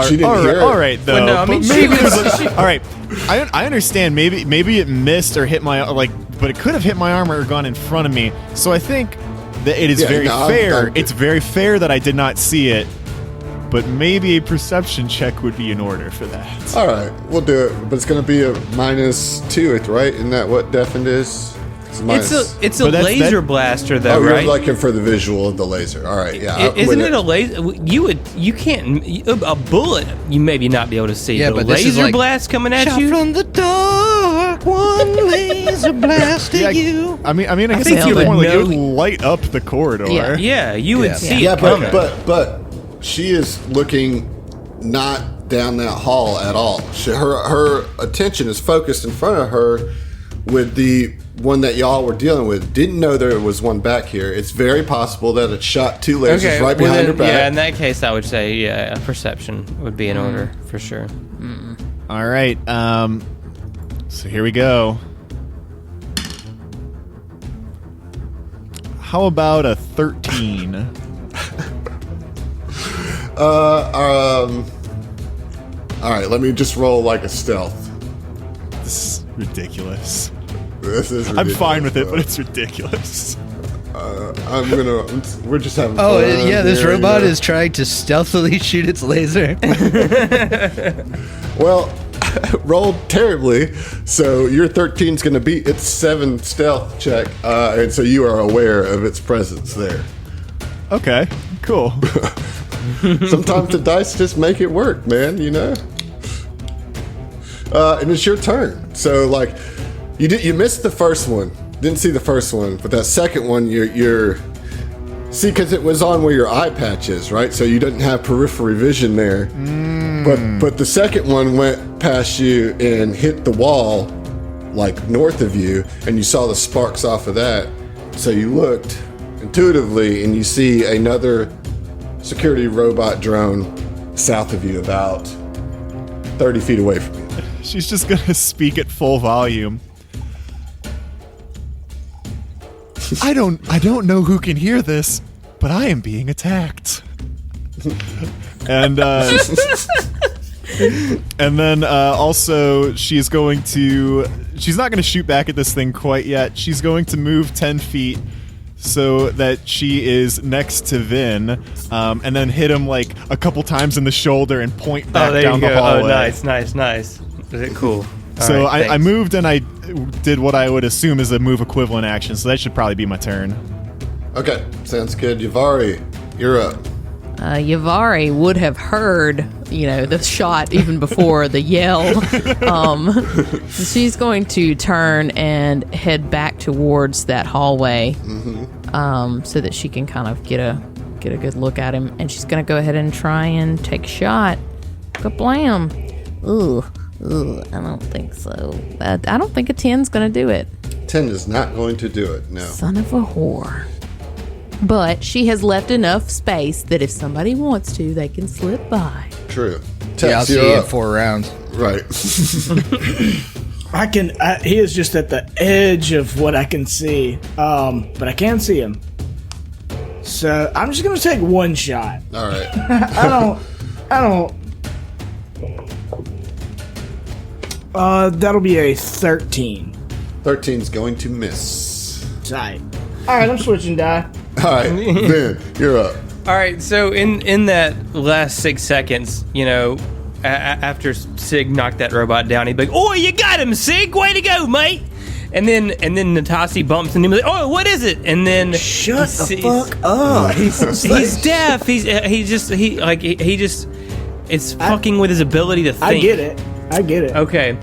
she didn't hear it. All right, though. Well, no, I mean, but she maybe was- all right. I understand. Maybe it missed or hit my like but it could have hit my arm or gone in front of me. So I think that it is very fair. It's very fair that I did not see it, but maybe a perception check would be in order for that. All right, we'll do it, but it's going to be a -2, right? Isn't that what deafened is? It's a laser blaster, though, right? right? You're looking for the visual of the laser. All right, yeah. Isn't it a laser? You can't a bullet. You maybe not be able to see. Yeah, but a but this is laser like, blast coming at shot you from the dark, one laser blast at you. I mean, I guess think it's you the point would like it know- would light up the corridor. Yeah. you would see Yeah, it coming. but she is looking not down that hall at all. Her attention is focused in front of her with the one that y'all were dealing with. Didn't know there was one back here. It's very possible that it shot 2 lasers right behind her back. Yeah, in that case, I would say a perception would be in order for sure. All right. So here we go. How about a 13? All right, let me just roll like a stealth. This is ridiculous. This is I'm ridiculous, fine with it, though. but it's ridiculous. We're just having Oh, fun. yeah, this here, robot you know? is trying to stealthily shoot its laser. Well, rolled terribly, so your 13 is going to beat its 7 stealth check, and so you are aware of its presence there. Okay, cool. Sometimes the dice just make it work, man, you know? And it's your turn. So, like, you missed the first one. Didn't see the first one, but that second one, you're see, because it was on where your eye patch is, right? So you didn't have periphery vision there. But the second one went past you and hit the wall, like north of you, and you saw the sparks off of that. So you looked intuitively, and you see another security robot drone south of you, about 30 feet away from you. She's just gonna speak at full volume. I don't know who can hear this, but I am being attacked. And then also she's not going to shoot back at this thing quite yet. She's going to move 10 feet so that she is next to Vin, and then hit him like a couple times in the shoulder and point back down the hallway. Oh, nice. Is it cool? So All right, I moved and I did what I would assume is a move equivalent action, so that should probably be my turn. Okay, sounds good. Yavari, you're up. Yavari would have heard, the shot even before the yell. So she's going to turn and head back towards that hallway, so that she can kind of get a good look at him. And she's going to go ahead and try and take a shot. Kablam! Ooh, I don't think so. I don't think a 10's going to do it. 10 is not going to do it, no. Son of a whore. But she has left enough space that if somebody wants to, they can slip by. True. Yeah, I'll Tex, see you're you in up. 4 rounds. Right. He is just at the edge of what I can see, but I can see him. So I'm just gonna take one shot. All right. I don't. That'll be a 13. 13's going to miss. Tight. All right, I'm switching die. All right, Ben, you're up. All right, so in that last 6 seconds, after Sig knocked that robot down, he'd be like, "Oh, you got him, Sig! Way to go, mate!" And then Natasi bumps into him, like, "Oh, what is it?" And then Shut the fuck up. he's deaf. It's fucking with his ability to think. I get it. Okay.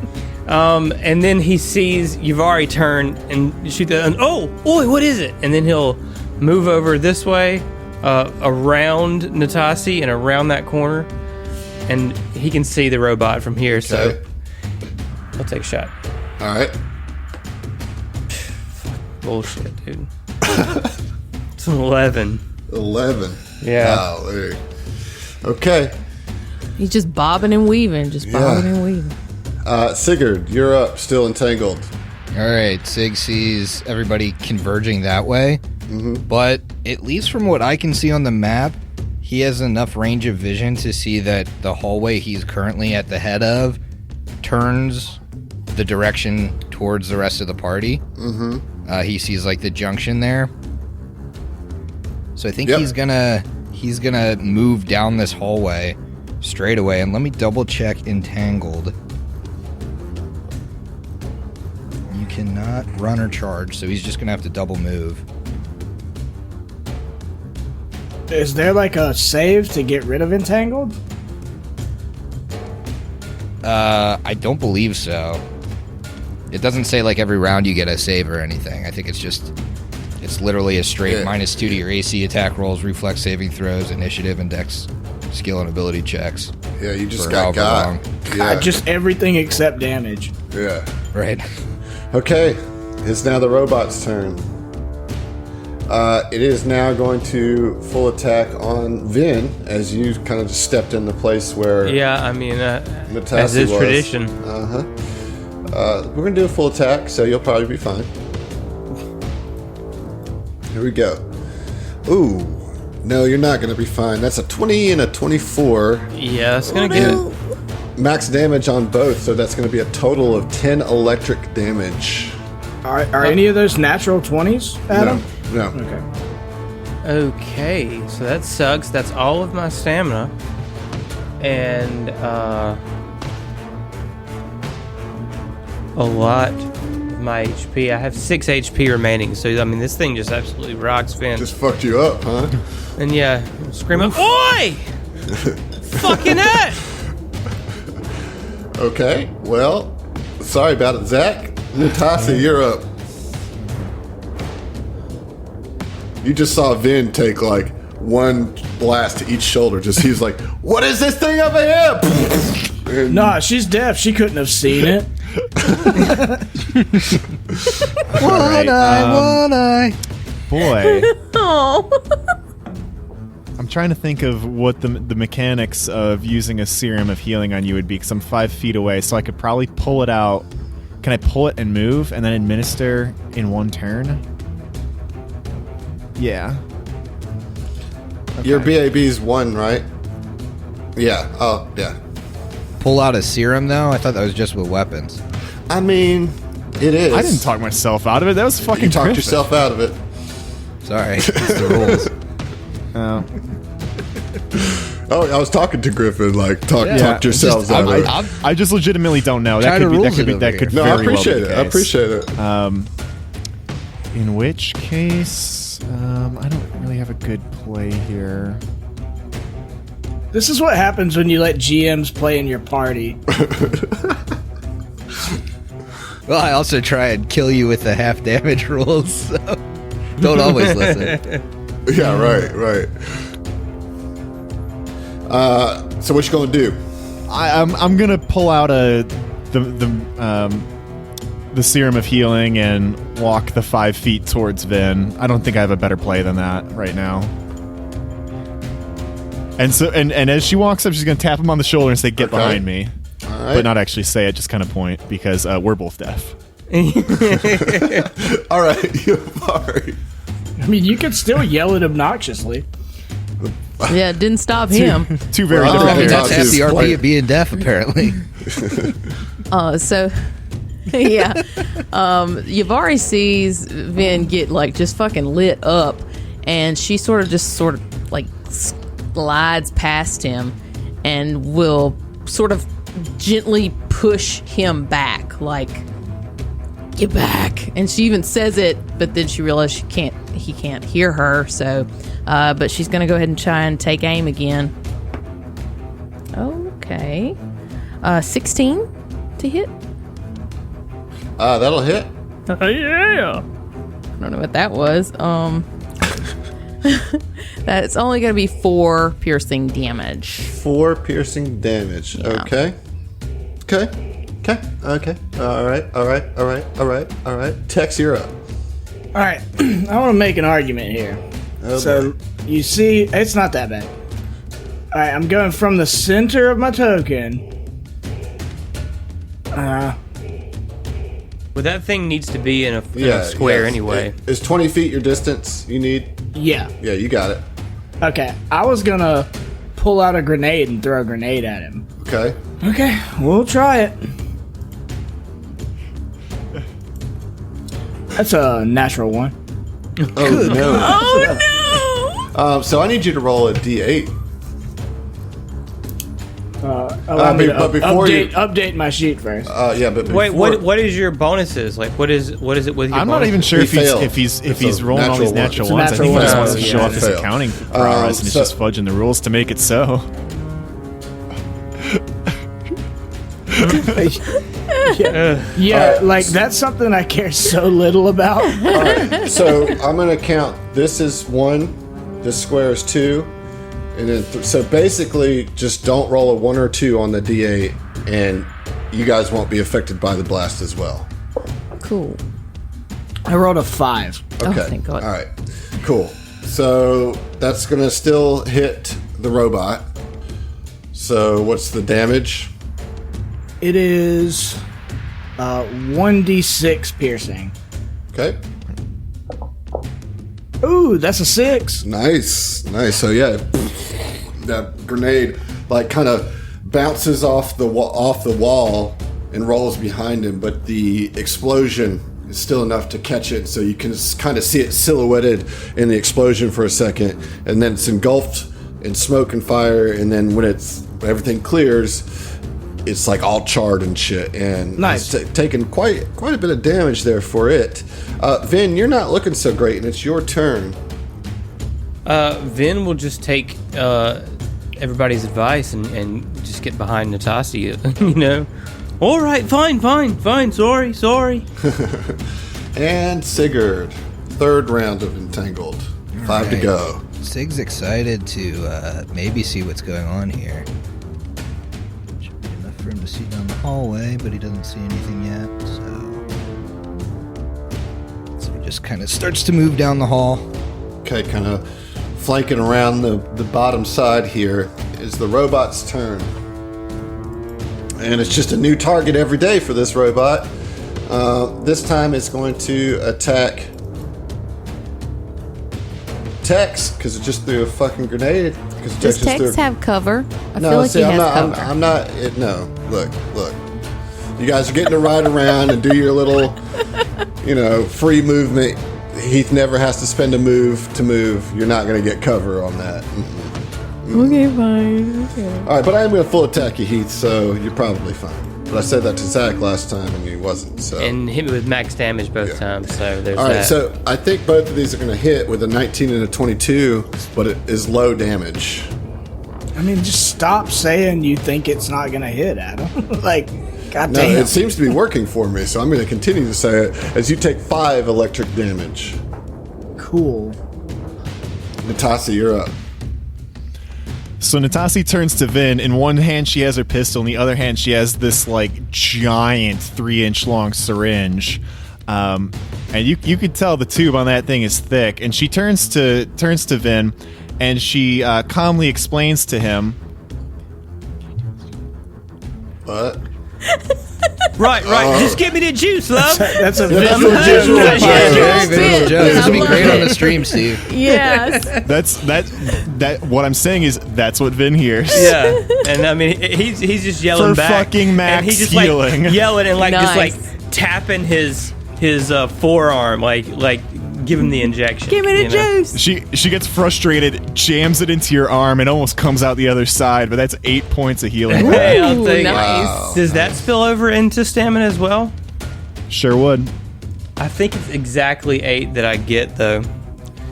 And then he sees Yavari turn and shoot the. And, oh, what is it? And then he'll move over this way, around Natasi and around that corner, and he can see the robot from here. Okay. So I'll take a shot. All right. Bullshit, dude. It's an 11. 11. Yeah. Golly. Okay. He's just bobbing and weaving, bobbing and weaving. Sigurd, you're up, still entangled. All right, Sig sees everybody converging that way, but at least from what I can see on the map, he has enough range of vision to see that the hallway he's currently at the head of turns the direction towards the rest of the party. Mm-hmm. He sees like the junction there. So I think he's gonna move down this hallway straight away. And let me double check entangled. You cannot run or charge, so he's just gonna have to double move. Is there like a save to get rid of entangled? I don't believe so. It doesn't say like every round you get a save or anything. I think it's literally a straight -2 to your AC attack rolls, reflex saving throws, initiative, and dex skill and ability checks. Yeah, you just got. Yeah. Just everything except damage. Yeah. Right. Okay, it's now the robot's turn. It is now going to full attack on Vin, as you kind of just stepped in the place where Natassi as is was. tradition. We're going to do a full attack, so you'll probably be fine. Here we go. Ooh, no, you're not going to be fine. That's a 20 and a 24. Yeah, that's going to get it. Max damage on both, so that's going to be a total of 10 electric damage. Are any of those natural 20s, Adam? No. Okay. Okay, so that sucks. That's all of my stamina. And, a lot of my HP. I have 6 HP remaining, so, I mean, this thing just absolutely rocks, Vin. Just fucked you up, huh? And, yeah, screaming, "Oi! Fucking it!" Okay, well, sorry about it, Zach. Natassi, you're up. You just saw Vin take like one blast to each shoulder. He's like, "What is this thing over here?" And Nah, she's deaf. She couldn't have seen it. One eye. Boy. Oh. I'm trying to think of what the mechanics of using a serum of healing on you would be, because I'm 5 feet away, so I could probably pull it out. Can I pull it and move, and then administer in one turn? Yeah. Okay. Your BAB's 1, right? Yeah. Oh, yeah. Pull out a serum, though? I thought that was just with weapons. I mean, it is. I didn't talk myself out of it. That was fucking You talked terrific. yourself out of it. Sorry. It's the rules. Oh. Oh, I was talking to Griffin, like, talked yourselves out of it. I just legitimately don't know. That could No, very I appreciate well be it. the I case. appreciate it. In which case, I don't really have a good play here. This is what happens when you let GMs play in your party. Well, I also try and kill you with the half damage rules, so don't always listen. Yeah, right. So what you gonna do? I'm gonna pull out the serum of healing and walk the 5 feet towards Vin. I don't think I have a better play than that right now. And so, and as she walks up, she's gonna tap him on the shoulder and say, "Get behind me," but not actually say it. Just kind of point, because we're both deaf. All right, you're sorry. I mean, you could still yell it obnoxiously. Yeah, it didn't stop him. Two very Well, different I mean, things. that's half the RP of being deaf, apparently. So, yeah. Yavari sees Vin get, like, just fucking lit up, and she sort of like, slides past him and will sort of gently push him back, like, "Get back." And she even says it, but then she realizes he can't hear her, so but she's gonna go ahead and try and take aim again. Okay. 16 to hit. That'll hit. Yeah. I don't know what that was. That's only gonna be 4 piercing damage. 4 piercing damage. Yeah. Okay. All right. Tex, you're up. All right, I want to make an argument here. Oh, boy. You see, it's not that bad. All right, I'm going from the center of my token. Well, that thing needs to be in a square anyway. Is 20 feet your distance you need? Yeah. Yeah, you got it. Okay, I was gonna pull out a grenade and throw a grenade at him. Okay. Okay, we'll try it. That's a natural one. Oh no! Oh no! So I need you to roll a d8. But before update my sheet first. Yeah, but Wait, before- what is your bonuses? Like, what is it with your I'm not even sure He if he's failed. if he's a rolling all these natural natural one. ones. I It's a think he just natural wants to one. show Yeah, off his failed. accounting prowess, and it's so- just fudging the rules to make it so. Yeah, like that's something I care so little about. All right, so I'm gonna count. This is 1. This square is 2, and then so basically, just don't roll a 1 or 2 on the d8, and you guys won't be affected by the blast as well. Cool. I rolled a 5. Okay. thank God. All right. Cool. So that's gonna still hit the robot. So what's the damage? It is 1d6 piercing. Okay. Ooh, that's a 6. Nice. So yeah, that grenade like kind of bounces off the wall and rolls behind him, but the explosion is still enough to catch it, so you can kind of see it silhouetted in the explosion for a second, and then it's engulfed in smoke and fire, and then when everything clears, it's like all charred and shit, and nice. it's taken quite a bit of damage there for it. Vin, you're not looking so great, and it's your turn. Vin will just take everybody's advice and just get behind Natasha, you know. All right, fine, sorry. And Sigurd, 3rd round of Entangled. 5 to right. go. Sig's excited to maybe see what's going on here. Should be enough for him to see down the hallway, but he doesn't see anything yet, so he just kind of starts to move down the hall. Okay, kind of flanking around the bottom side here is the robot's turn. And it's just a new target every day for this robot. This time it's going to attack Tex, because it just threw a fucking grenade. Does Tex have cover? I feel No, like see, he I'm has not. cover. I'm not. No, look. You guys are getting to ride around and do your little, free movement. Heath never has to spend a move to move. You're not going to get cover on that. Okay, fine. Okay. All right, but I am going to full attack you, Heath, so you're probably fine. But I said that to Zach last time, and he wasn't. So. And hit me with max damage both times, so there's All right, that. so I think both of these are going to hit with a 19 and a 22, but it is low damage. I mean, just stop saying you think it's not gonna hit, Adam. Like, No, goddamn. it seems to be working for me, so I'm going to continue to say it as you take 5 electric damage. Cool. Natasha, you're up. So Natasi turns to Vin. In one hand, she has her pistol. In the other hand, she has this like giant 3-inch long syringe. And you could tell the tube on that thing is thick. And she turns to Vin, and she calmly explains to him. What? Right. Just give me the juice, love. That's a That's visual a visual joke. joke. Yeah, Very bit. joke. This would be I great love on the it. stream, Steve. Yes. That what I'm saying is that's what Vin hears. Yeah, and I mean he's just yelling For back, fucking max and he's just healing. like yelling and like just Nice. like tapping his forearm, like give him the injection. Give me the you know? juice. She gets frustrated, jams it into your arm, and almost comes out the other side. But that's 8 points of healing. Hey, I'll Ooh, take it. nice. Does that spill over into stamina as well? Sure would. I think it's exactly 8 that I get though,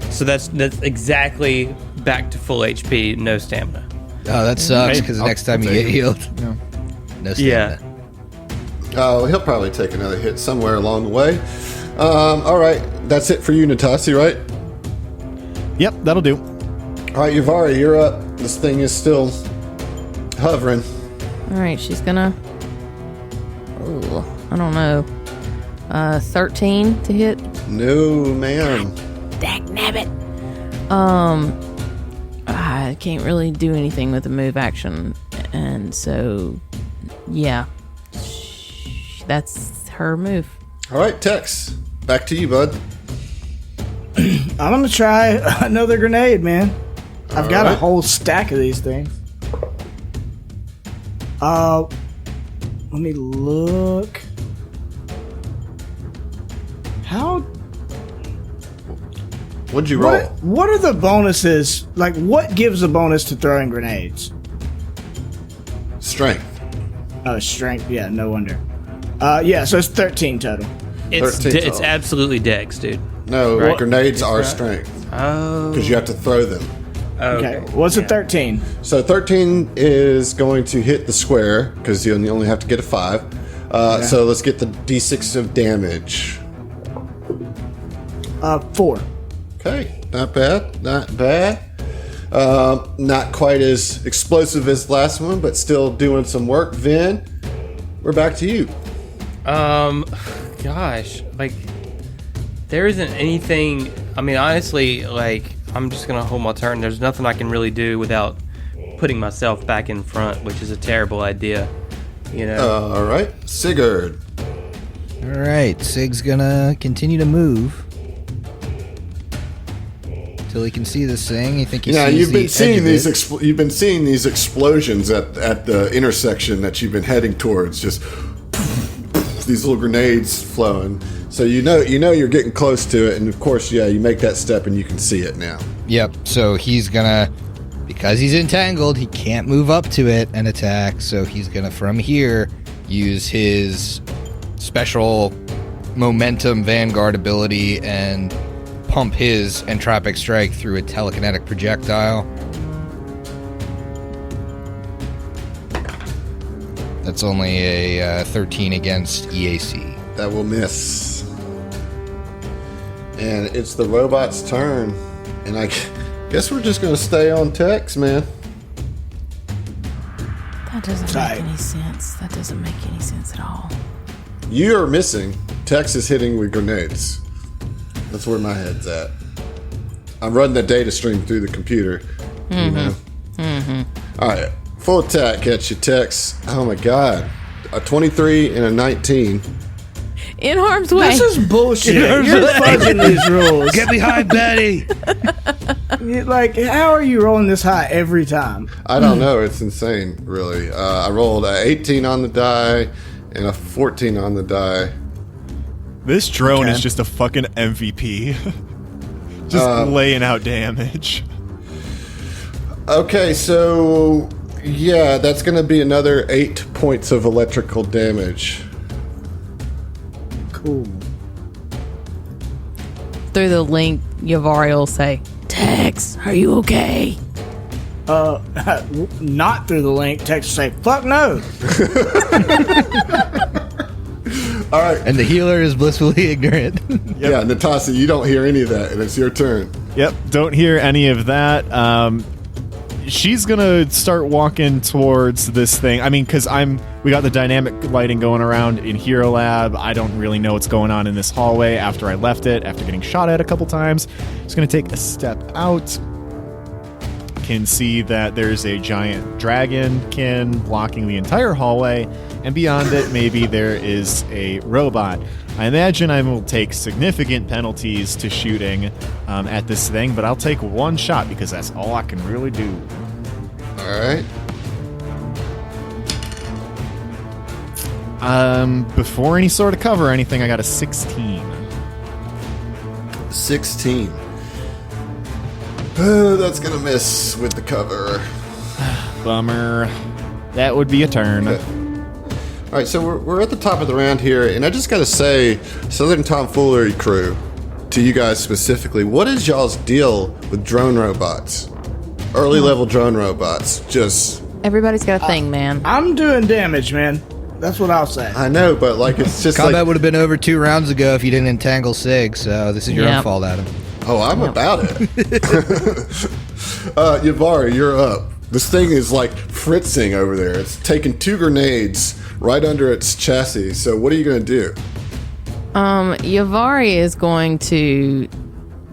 so that's exactly back to full HP, no stamina. Oh, that sucks, Hey, because the I'll- next time I'll you take get it. healed. Yeah. No Yeah. stamina. Oh, he'll probably take another hit somewhere along the way. All right, that's it for you, Natasi, right? Yep, that'll do. All right, Yuvari, you're up. This thing is still hovering. All right, she's gonna. Ooh, I don't know. 13 to hit. No, ma'am. Dagnabbit. I can't really do anything with a move action, and so, yeah, that's her move. All right, Tex, back to you, bud. I'm gonna try another grenade, man. I've got a Alright. whole stack of these things. Let me look. How What'd you roll? What are the bonuses? Like, what gives a bonus to throwing grenades? Strength. Oh, strength. Yeah, no wonder. Yeah, so it's 13 total. It's 13 it's total. absolutely dex, dude. No, Right. grenades are strength. Oh. Because you have to throw them. Okay, what's a 13? So 13 is going to hit the square, because you only have to get a 5. So let's get the d6 of damage. 4. Okay, not bad, not bad. Not quite as explosive as the last one, but still doing some work. Vin, we're back to you. Gosh, like, there isn't anything. I mean, honestly, like, I'm just gonna hold my turn. There's nothing I can really do without putting myself back in front, which is a terrible idea. You know. All right, Sigurd. All right, Sig's gonna continue to move till he can see this thing. You think he Yeah, sees you've the been edge seeing of these. it. You've been seeing these explosions at the intersection that you've been heading towards. Just these little grenades flowing. So you know you're getting close to it, and of course, yeah, you make that step and you can see it now. Yep. So he's gonna, because he's entangled, he can't move up to it and attack. So he's gonna, from here, use his special momentum Vanguard ability and pump his entropic strike through a telekinetic projectile. That's only a 13 against EAC. That will miss. And it's the robot's turn. And I guess we're just going to stay on Tex, man. That doesn't Tight. make any sense. That doesn't make any sense at all. You are missing. Tex is hitting with grenades. That's where my head's at. I'm running the data stream through the computer. You know? All right. Full attack at you, Tex. Oh, my God. A 23 and a 19. In harm's way. This is bullshit. You're fudging these rules. Get behind Betty! Like, how are you rolling this high every time? I don't know. It's insane, really. I rolled a 18 on the die and a 14 on the die. This drone Okay. is just a fucking MVP. Just laying out damage. Okay, so yeah, that's going to be another 8 points of electrical damage. Cool. Through the link, Yavari will say, Tex, are you okay? Not through the link. Text say, fuck no. All right. And the healer is blissfully ignorant. Yeah, Natasha, you don't hear any of that, and it's your turn. Yep, don't hear any of that. She's gonna start walking towards this thing. I mean, because we got the dynamic lighting going around in Hero Lab. I don't really know what's going on in this hallway after I left it, after getting shot at a couple times. Just gonna take a step out. Can see that there's a giant dragonkin blocking the entire hallway, and beyond it, maybe there is a robot. I imagine I will take significant penalties to shooting at this thing, but I'll take one shot because that's all I can really do. All right. Before any sort of cover or anything, I got a 16. 16. Oh, that's going to miss with the cover. Bummer. That would be a turn. All right, so we're at the top of the round here, and I just got to say, Southern Tomfoolery crew, to you guys specifically, what is y'all's deal with drone robots? Early level drone robots. Just, Everybody's got a thing, man. I'm doing damage, man. That's what I'll say. I know, but like it's just Combat like, would have been over 2 rounds ago if you didn't entangle Sig, so this is your own Yep. fault, Adam. oh, I'm about it. Yavari, you're up. This thing is like fritzing over there. It's taking 2 grenades right under its chassis. So what are you going to do? Yavari is going to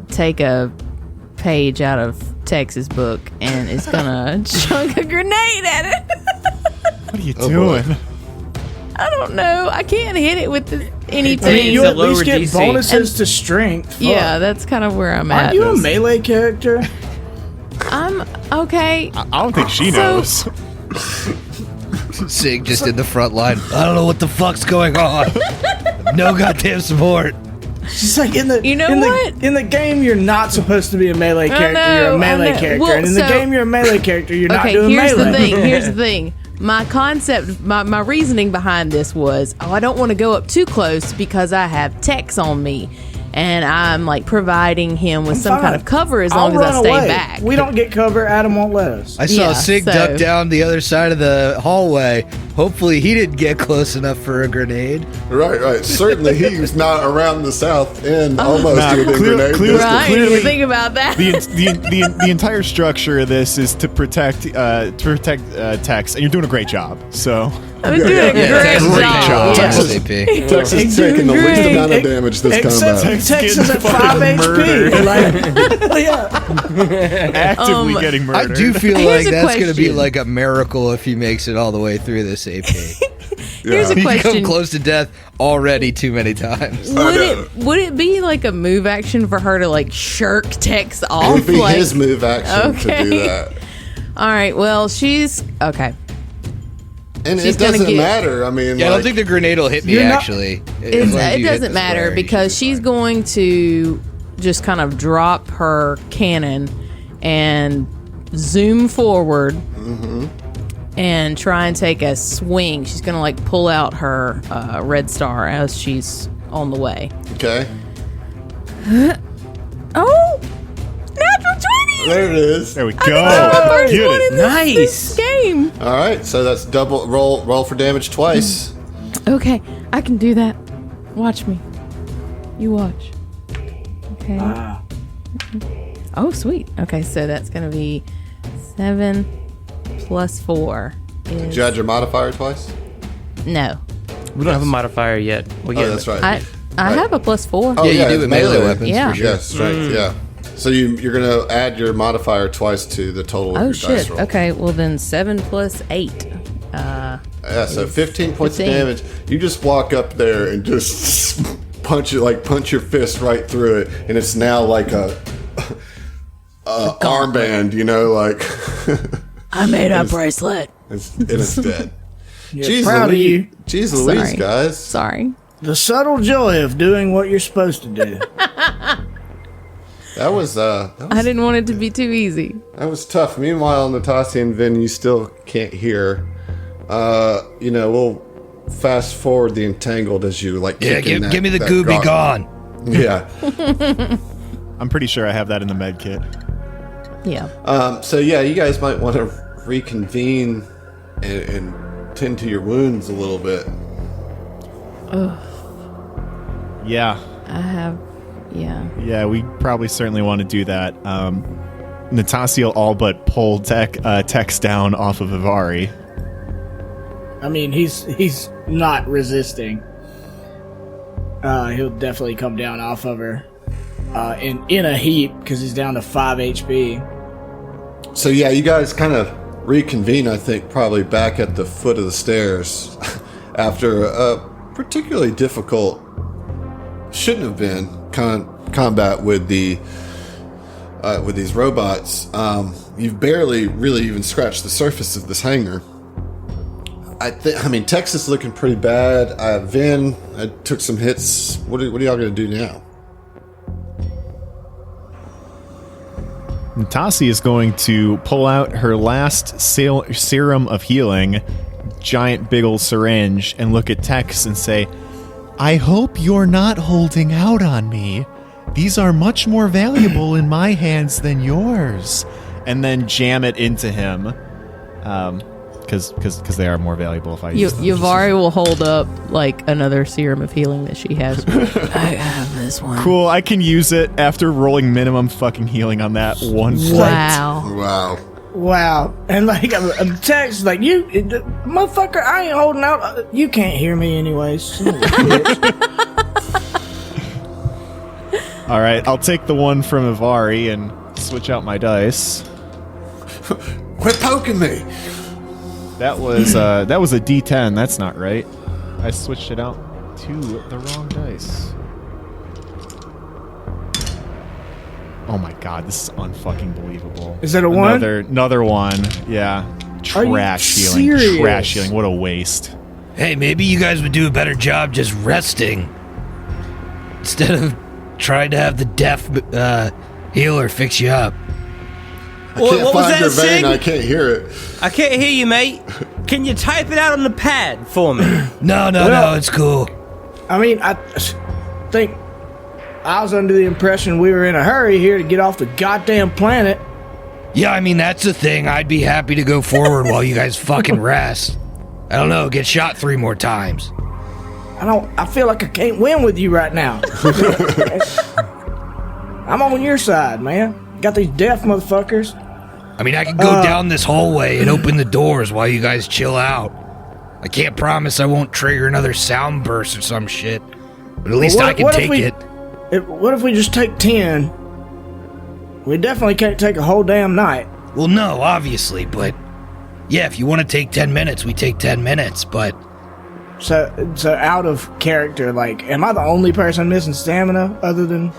take a page out of Tex's book and is gonna chunk a grenade at it. What are you Oh, doing? boy. I don't know. I can't hit it with anything. I mean, you It's a at least lower get DC. bonuses to strength. Fuck. Yeah, that's kind of where I'm at. Aren't you a melee character? I'm okay. I don't think she So- knows. Sig just in the front line. I don't know what the fuck's going on. No goddamn support. She's like in the You know in what? the game you're not supposed to be a melee character. know, You're a I melee know. character, Well, and in the so- game you're a melee character. You're not Okay, doing here's melee. the thing. Here's the thing. My concept, my reasoning behind this was, I don't want to go up too close because I have Tex on me, and I'm like providing him with some kind of cover as long as I stay back. We don't get cover. Adam won't let us. I saw Yeah, Sig so- duck down the other side of the hallway. Hopefully, he didn't get close enough for a grenade. Right. Certainly, he's not around the south end. Almost Nah, to a grenade. clear- distance. Right? Clearly- You think about that. The entire structure of this is to protect Tex, and you're doing a great job. So I'm doing a Yeah, great Tex is job. Texas- ASAP. Texas is taking the least Great. amount of damage this Except combat. Texas is at Getting 5 fucking HP. Like, yeah. actively getting I murdered. do feel Here's like a that's going to be question. like a miracle if he makes it all the way through this AP. Here's a He's come question. close to death already too many times. Would it be like a move action for her to like shirk Tex It off? would be like, his move action to Okay. do that. All right. Well, she's okay. And She's it gonna doesn't get- matter. I mean, Yeah, I don't like, think the grenade will hit me, You're not- actually. It doesn't matter because she's going to just kind of drop her cannon and zoom forward and try and take a swing. She's going to like pull out her red star as she's on the way. okay. Oh, natural 20! There it is. There we My first go. one Get in it. this game. All right, so that's double roll for damage twice. Okay, I can do that. Watch me. You watch. Okay. Oh, sweet. Okay, so that's going to be 7 plus 4 is... Did you add your modifier twice? No. We don't have a modifier yet. We'll get Oh, that's right. I have a plus 4. Oh, Yeah, you do with melee weapons, Yeah. for sure. Yeah, strength. Yeah. So you're gonna add your modifier twice to the total of Oh, your dice shit. roll. Okay, well then 7 plus 8. Yeah, so 15 points 15. of damage. You just walk up there and just punch your fist right through it, and it's now like a armband. You know, like I made a bracelet. it's dead. Jeez proud of you. Jeez Louise, Sorry. guys. Sorry. The subtle joy of doing what you're supposed to do. That was I didn't want it to be too easy. that was tough. Meanwhile, Natasha and Vin, you still can't hear. We'll fast forward the entangled as you like. Yeah, kick in give me the that goo, be guard. gone. Yeah. I'm pretty sure I have that in the med kit. Yeah. So yeah, you guys might want to reconvene and tend to your wounds a little bit. Yeah. I have. Yeah. Yeah, we probably certainly want to do that. Natasha will all but pull Tex down off of Ivari. I mean, he's not resisting. He'll definitely come down off of her in a heap because he's down to 5 HP. So yeah, you guys kind of reconvene. I think probably back at the foot of the stairs after a particularly difficult, shouldn't have been combat with these robots. You've barely really even scratched the surface of this hangar. I mean, Texas looking pretty bad. Vin, I took some hits. What are y'all gonna do now? Natasha is going to pull out her last serum of healing, giant big ol' syringe, and look at Tex and say, I hope you're not holding out on me. These are much more valuable in my hands than yours. And then jam it into him. Because they are more valuable if I use them. Yavari will hold up like another serum of healing that she has. I have this one. Cool, I can use it after rolling minimum fucking healing on that one flight. Wow. Wow. Wow. And like I'm text like you motherfucker, I ain't holding out. You can't hear me anyways. Son of a bitch. All right, I'll take the one from Ivari and switch out my dice. Quit poking me. That was a D10. That's not right. I switched it out to the wrong dice. Oh my god, this is unfucking believable. Is that a one? Another one. Yeah. Are you Trash healing. serious? Trash healing. What a waste. Hey, maybe you guys would do a better job just resting. instead of trying to have the deaf healer fix you up. I can't find your vein. I can't hear it. I can't hear you, mate. Can you type it out on the pad for me? No, it's cool. I mean, I think I was under the impression we were in a hurry here to get off the goddamn planet. Yeah, I mean, that's the thing. I'd be happy to go forward while you guys fucking rest. I don't know, get shot 3 more times. I feel like I can't win with you right now. I'm on your side, man. Got these deaf motherfuckers. I mean, I can go down this hallway and open the doors while you guys chill out. I can't promise I won't trigger another sound burst or some shit, but at least I can take it. What if we just take 10? We definitely can't take a whole damn night. Well, no, obviously, but yeah, if you want to take 10 minutes, we take 10 minutes, but... So out of character, like, am I the only person missing stamina other than...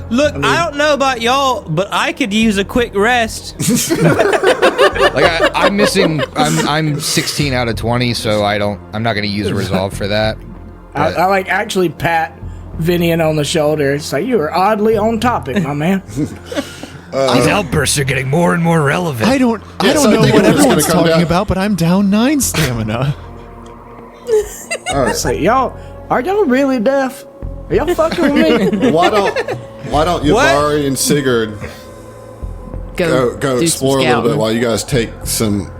Look, I don't know about y'all, but I could use a quick rest. Like I'm missing. I'm 16 out of 20, so I'm not going to use a resolve for that. I like actually pat Vinian on the shoulder. It's like, you are oddly on topic, my man. These outbursts are getting more and more relevant. I don't know what everyone's talking about, but I'm down 9 stamina. All right. So are y'all really deaf? Are y'all fucking with me? Why don't Yavari and Sigurd go explore a little bit while you guys take 10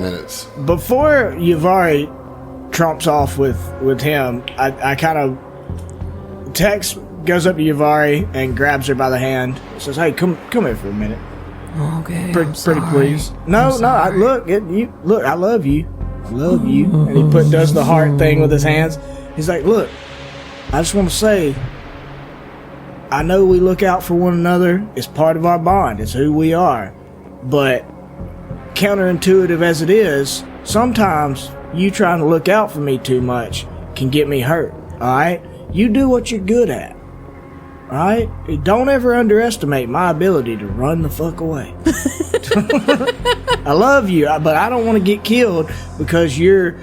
minutes? Before Yavari trumps off with him, I kind of... Tex goes up to Yavari and grabs her by the hand. Says, "Hey, come here for a minute." Okay. Pretty please. No. I love you. I love you. And he does the heart thing with his hands. He's like, "Look, I just want to say, I know we look out for one another. It's part of our bond. It's who we are. But counterintuitive as it is, sometimes you trying to look out for me too much can get me hurt. All right? You do what you're good at. All right? Don't ever underestimate my ability to run the fuck away. I love you, but I don't want to get killed because you're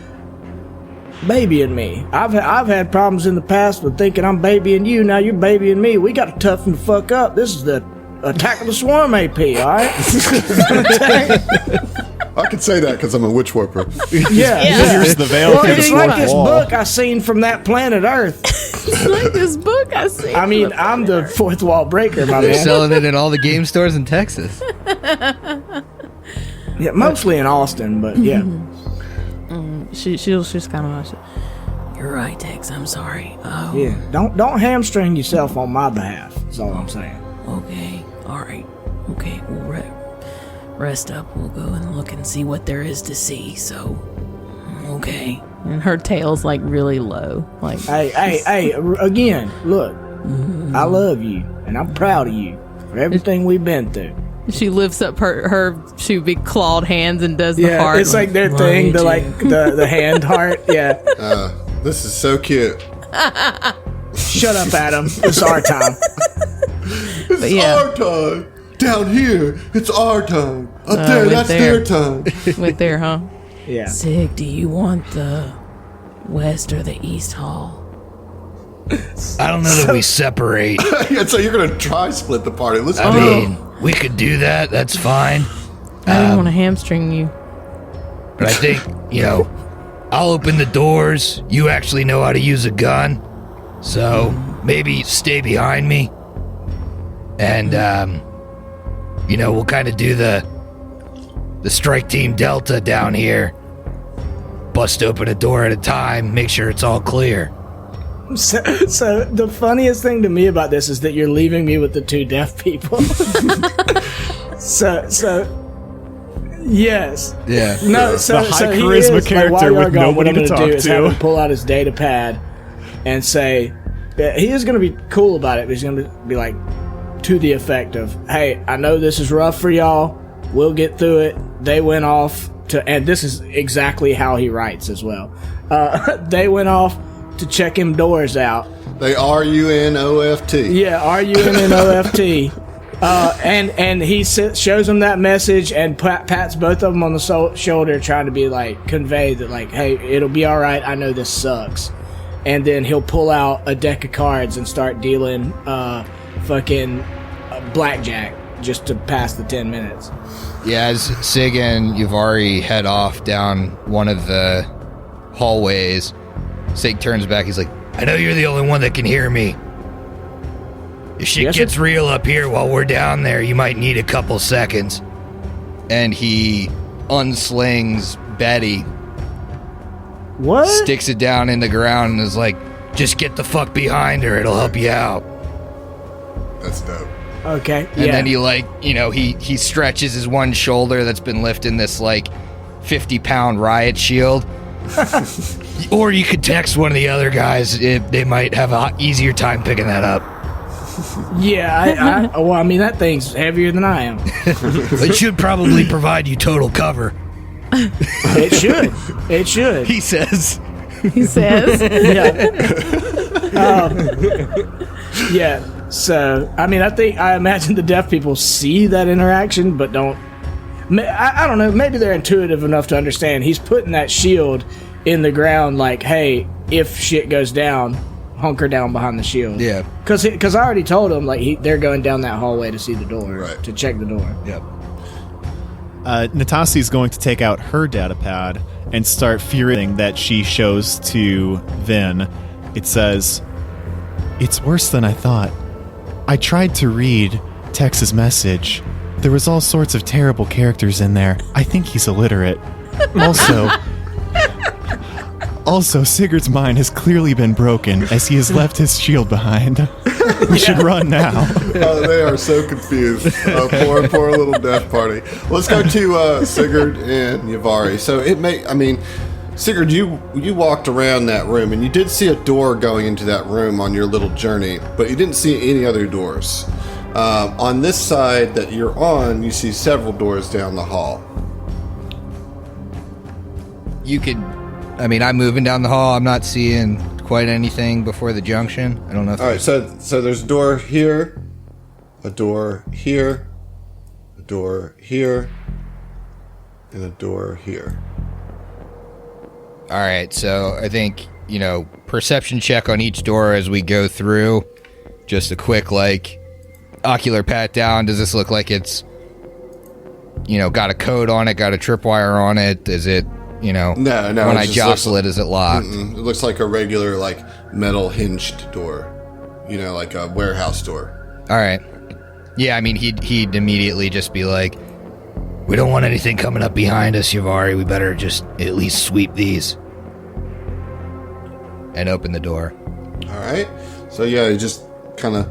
babying me. I've had problems in the past with thinking I'm babying you. Now you're babying me. We got to toughen the fuck up. This is the Attack of the Swarm AP, all right? I can say that because I'm a witch warper. Yeah. Here's the veil. Well, it's like this book I seen from that planet Earth. It's like this book I seen. I mean, I'm the fourth wall breaker, my They're man. selling it in all the game stores in Texas. Yeah, mostly in Austin, but yeah. She's kind of... You're right, Tex. I'm sorry. Oh. Yeah. Don't hamstring yourself on my behalf. That's all I'm saying. Okay. All right. Okay. We'll rest up. We'll go and look and see what there is to see. So, okay. And her tail's like really low. Like, hey. Again, look. I love you, and I'm proud of you for everything we've been through. she lifts up her two big clawed hands and does the heart. It's like their thing, the hand heart. Yeah. This is so cute. Shut up, Adam. It's our time. It's our time. Down here, it's our time. Up there, that's their time. With there, huh? Yeah. Sig, do you want the west or the east hall? I don't know that we separate. Yeah, so you're gonna try split the party. Let's do I it. mean, we could do that. That's fine. I didn't want to hamstring you. But I think, I'll open the doors. You actually know how to use a gun. So maybe stay behind me. And, we'll kind of do the strike team Delta down here. Bust open a door at a time. Make sure it's all clear. So the funniest thing to me about this is that you're leaving me with the two deaf people. so yes. Yeah. No, so The high so he charisma is, character while you're with gone, nobody what I'm to gonna talk do is to. have him pull out his data pad and say that he is going to be cool about it, but he's going to be like to the effect of, "Hey, I know this is rough for y'all. We'll get through it." They went off to, and this is exactly how he writes as well. They went off to check him doors out. They RUNOFT. Yeah, RUNNOFT. And he shows him that message and pats both of them on the shoulder, trying to be like, convey that, like, hey, it'll be all right. I know this sucks. and then he'll pull out a deck of cards and start dealing fucking blackjack just to pass the 10 minutes. Yeah, as Sig and Yavari head off down one of the hallways, Sig turns back. He's like, I know you're the only one that can hear me. If shit gets real up here while we're down there, you might need a couple seconds. And he unslings Betty. What? Sticks it down in the ground and is like, just get the fuck behind her. It'll help you out. That's dope. Okay. And then he stretches his one shoulder that's been lifting this 50-pound riot shield. Or you could text one of the other guys. They might have an easier time picking that up. Yeah, I mean, that thing's heavier than I am. It should probably provide you total cover. It should. He says. Yeah. So, I mean, I imagine the deaf people see that interaction, but don't. I don't know. Maybe they're intuitive enough to understand. He's putting that shield in the ground, like, hey, if shit goes down, hunker down behind the shield. Yeah. Because I already told him, they're going down that hallway to see the door, right, to check the door. Yep. Natasi's going to take out her data pad and start fearing that she shows to Vin. It says, "It's worse than I thought. I tried to read Tex's message. There was all sorts of terrible characters in there. I think he's illiterate. Also, Sigurd's mind has clearly been broken as he has left his shield behind. We should run now." Oh, they are so confused. Poor little deaf party. Let's go to Sigurd and Yavari. So Sigurd, you walked around that room and you did see a door going into that room on your little journey, but you didn't see any other doors. On this side that you're on, you see several doors down the hall. I'm moving down the hall. I'm not seeing quite anything before the junction. I don't know if... All right, so there's a door here, a door here, a door here, and a door here. All right, so I think, perception check on each door as we go through. Just a quick, ocular pat down. Does this look like it's, got a code on it, got a tripwire on it? Is it... No. When I jostle it, is it locked? It looks like a regular, metal hinged door. Like a warehouse door. All right. Yeah, he'd immediately just be like, we don't want anything coming up behind us, Yavari. We better just at least sweep these. And open the door. All right. So, yeah, you just kind of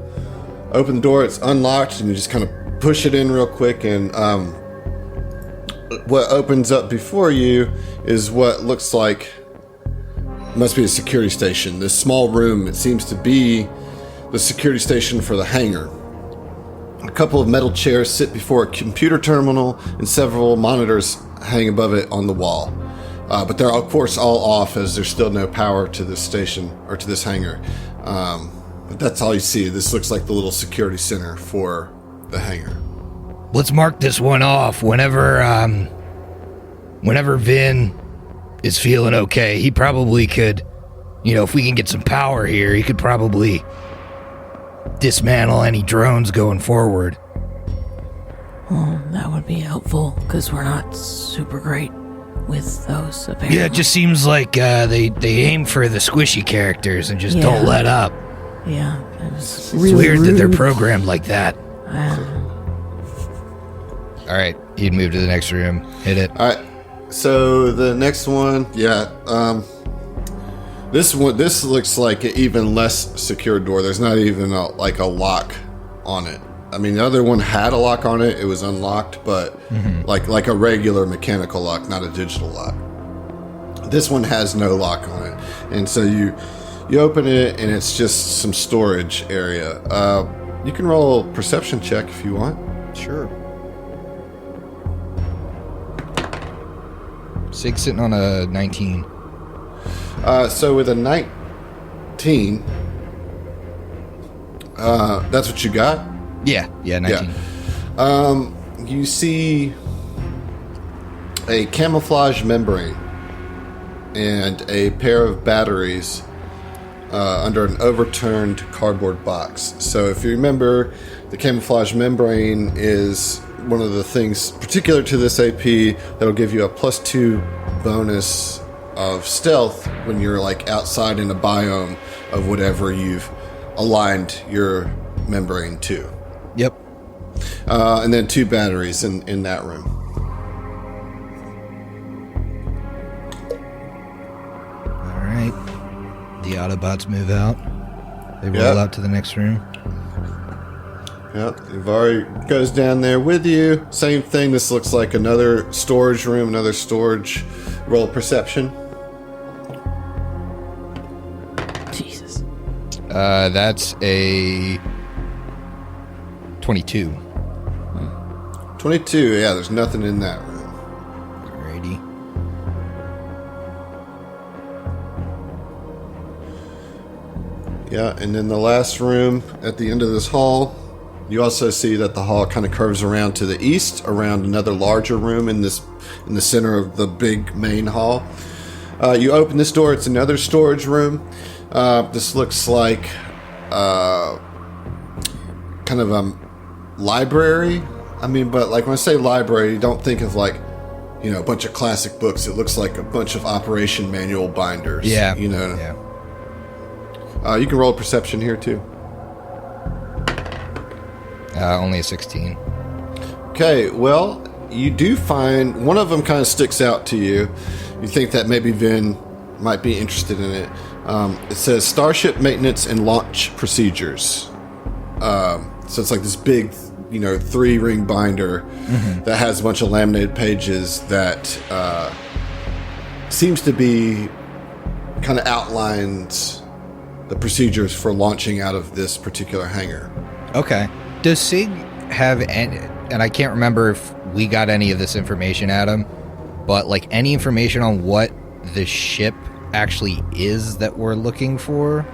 open the door. It's unlocked, and you just kind of push it in real quick, and what opens up before you is what looks like must be a security station. This small room, it seems to be the security station for the hangar. A couple of metal chairs sit before a computer terminal and several monitors hang above it on the wall. But they're, of course, all off as there's still no power to this station or to this hangar. But that's all you see. This looks like the little security center for the hangar. Let's mark this one off. Whenever Vin is feeling okay, he probably could, if we can get some power here, he could probably dismantle any drones going forward. Well, that would be helpful, because we're not super great with those, apparently. Yeah, it just seems like they aim for the squishy characters and just don't let up. Yeah, it's weird that they're programmed like that. All right, you'd move to the next room. Hit it. All right. So the next one, this looks like an even less secure door. There's not even a lock on it. The other one had a lock on it. It was unlocked, but like a regular mechanical lock, not a digital lock. This one has no lock on it, and so you open it, and it's just some storage area. You can roll a perception check if you want. Sure. Sig's sitting on a 19. So with a 19, that's what you got? Yeah, 19. Yeah. You see a camouflage membrane and a pair of batteries under an overturned cardboard box. So if you remember, the camouflage membrane is one of the things particular to this AP that'll give you a +2 bonus of stealth when you're like outside in a biome of whatever you've aligned your membrane to. Yep. And then 2 batteries in that room. All right. The Autobots move out. They roll out to the next room. Yep, Ivari goes down there with you. Same thing. This looks like another storage room, another storage. Roll perception. Jesus. That's a 22. 22. Yeah, there's nothing in that room. Alrighty. Yeah, and then the last room at the end of this hall, you also see that the hall kind of curves around to the east, around another larger room in the center of the big main hall. You open this door; it's another storage room. This looks like kind of a library. I mean, but like when I say library, you don't think of like, you know, a bunch of classic books. It looks like a bunch of operation manual binders. Yeah. You know. Yeah. You can roll a perception here too. Only a 16. Okay, well, you do find one of them kind of sticks out to you. You think that maybe Vin might be interested in it. It says Starship Maintenance and Launch Procedures. So it's like this big, 3-ring binder that has a bunch of laminated pages that seems to be kind of outlines the procedures for launching out of this particular hangar. Okay. Does SIG have any, and I can't remember if we got any of this information, Adam, but like any information on what the ship actually is that we're looking for?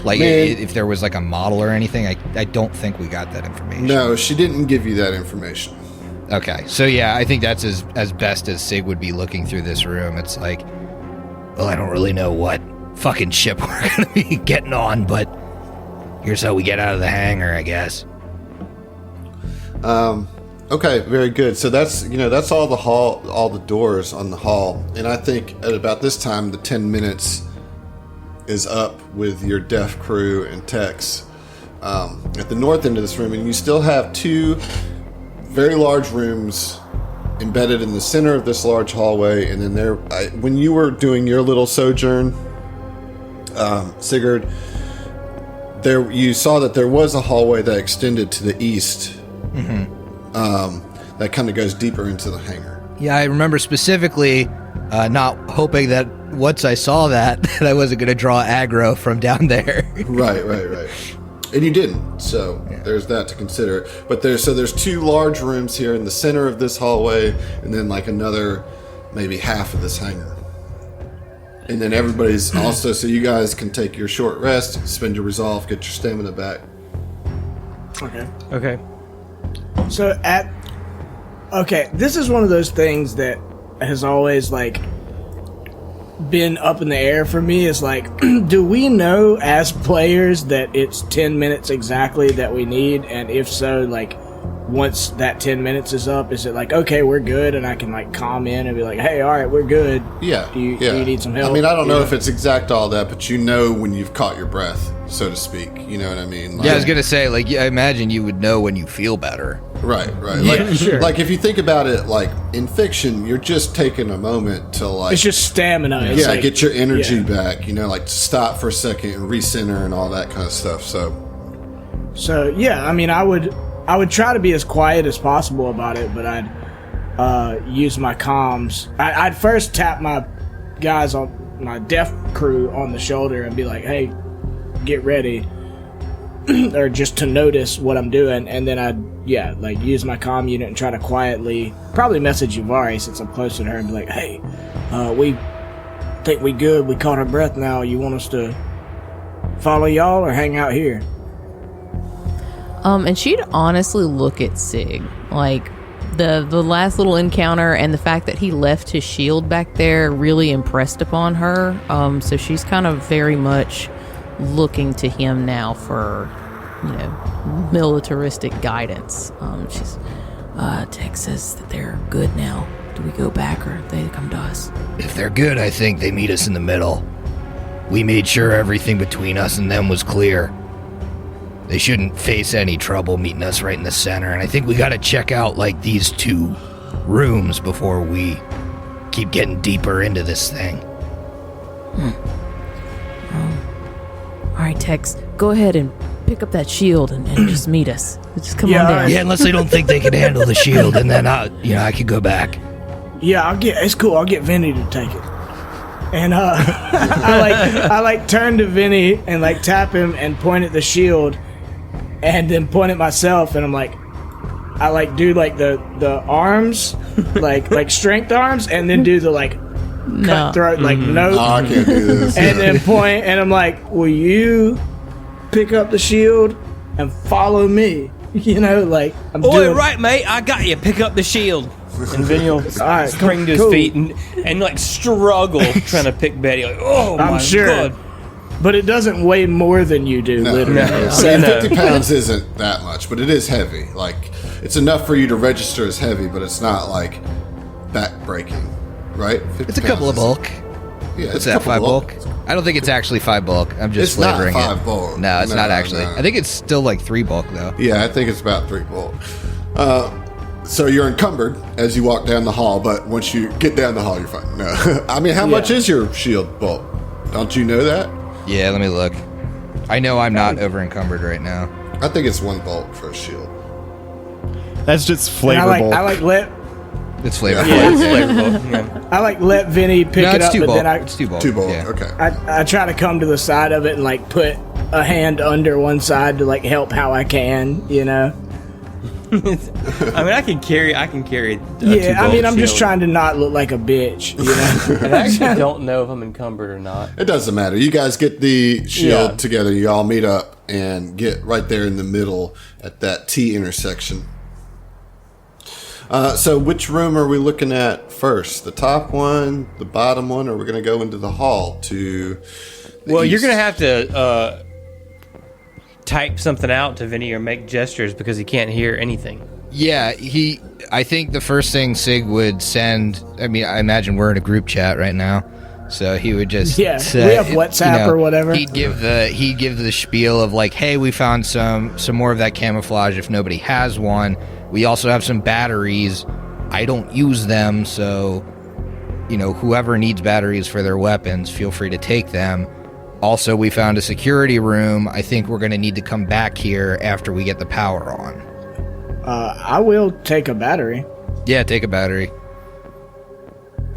Like if there was like a model or anything, I don't think we got that information. No, she didn't give you that information. Okay. So yeah, I think that's as best as SIG would be looking through this room. It's like, well, I don't really know what fucking ship we're going to be getting on, but here's how we get out of the hangar, I guess. Okay, very good. So that's all the hall, all the doors on the hall, and I think at about this time the 10 minutes is up with your deaf crew and techs at the north end of this room, and you still have 2 very large rooms embedded in the center of this large hallway, and then when you were doing your little sojourn, Sigurd, there you saw that there was a hallway that extended to the east. That kind of goes deeper into the hangar. Yeah, I remember specifically not hoping that once I saw that I wasn't going to draw aggro from down there. Right. And you didn't, so there's that to consider. But there's 2 large rooms here in the center of this hallway, and then like another maybe half of this hangar. And then everybody's also, so you guys can take your short rest, spend your resolve, get your stamina back. Okay. So this is one of those things that has always like been up in the air for me. Is like, do we know as players that it's 10 minutes exactly that we need? And if so, like once that 10 minutes is up, is it like, okay, we're good, and I can like calm in and be like, hey, all right, we're good. Yeah. Do you need some help? I mean, I don't know if it's exact all that, but you know when you've caught your breath, so to speak. You know what I mean? Like, Yeah, I was going to say, like, I imagine you would know when you feel better. Right. Yeah, Like, sure. like if you think about it, like in fiction, you're just taking a moment to like, It's just stamina. It's like, get your energy back. Like to stop for a second and recenter and all that kind of stuff. So yeah, I mean, I would try to be as quiet as possible about it, but I'd use my comms. I'd first tap my guys on my deaf crew on the shoulder and be like, hey, get ready. Or just to notice what I'm doing, and then I'd use my comm unit and try to quietly probably message Ivari since I'm closer to her and be like, hey, we think we good, we caught our breath now, you want us to follow y'all or hang out here? And she'd honestly look at Sig, like the last little encounter and the fact that he left his shield back there really impressed upon her. So she's kind of very much looking to him now for, militaristic guidance. She's, Tech says that they're good now. Do we go back or they come to us? If they're good, I think they meet us in the middle. We made sure everything between us and them was clear. They shouldn't face any trouble meeting us right in the center, and I think we gotta check out, these 2 rooms before we keep getting deeper into this thing. All right, Tex, go ahead and pick up that shield and just meet us. Just come on down. Yeah, unless they don't think they can handle the shield, and then I could go back. Yeah, it's cool. I'll get Vinny to take it. And I turn to Vinny and tap him and point at the shield, and then point at myself, and I'm like, I do the arms, like strength arms, and then do the cutthroat no. Oh, I can't do this. And then point, and I'm like, will you pick up the shield and follow me? I'm doing right, mate. I got you. Pick up the shield. And Vinny will spring to his feet and struggle trying to pick Betty. I'm sure. God. But it doesn't weigh more than you do, literally. No. So, 50 pounds isn't that much, but it is heavy. It's enough for you to register as heavy, but it's not back-breaking, right? It's a couple of bulk. Yeah, It's that 5 bulk? I don't think it's actually 5 bulk. I'm just flavoring not 5 it. bulk. No, it's not actually. No. I think it's still 3 bulk, though. Yeah, I think it's about 3 bulk. So you're encumbered as you walk down the hall, but once you get down the hall, you're fine. No. I mean, how much is your shield bulk? Don't you know that? Yeah, let me look. I know I'm not over encumbered right now. I think it's 1 bulk for a shield. That's just flavor bulk. It's flavor Yeah, bulk. it's flavorful. Yeah. I let Vinny pick No, it it's up, 2 but bulk. then It's 2 bulk. 2 bulk, Yeah. okay. I try to come to the side of it and put a hand under one side to help how I can, I mean, I can carry. Yeah, I mean, I'm just trying to not look like a bitch, And I actually don't know if I'm encumbered or not. It doesn't matter. You guys get the shield Yeah. together. You all meet up and get right there in the middle at that T intersection. So which room are we looking at first? The top one, the bottom one, or we're going to go into the hall to the Well, you're east? going to have to type something out to Vinny or make gestures because he can't hear anything. Yeah, I think the first thing Sig would send, I imagine we're in a group chat right now, so he would just Yeah, we have WhatsApp or whatever. He'd give the spiel of hey, we found some more of that camouflage if nobody has one. We also have some batteries. I don't use them, so whoever needs batteries for their weapons, feel free to take them. Also, we found a security room. I think we're going to need to come back here after we get the power on. I will take a battery. Yeah, take a battery.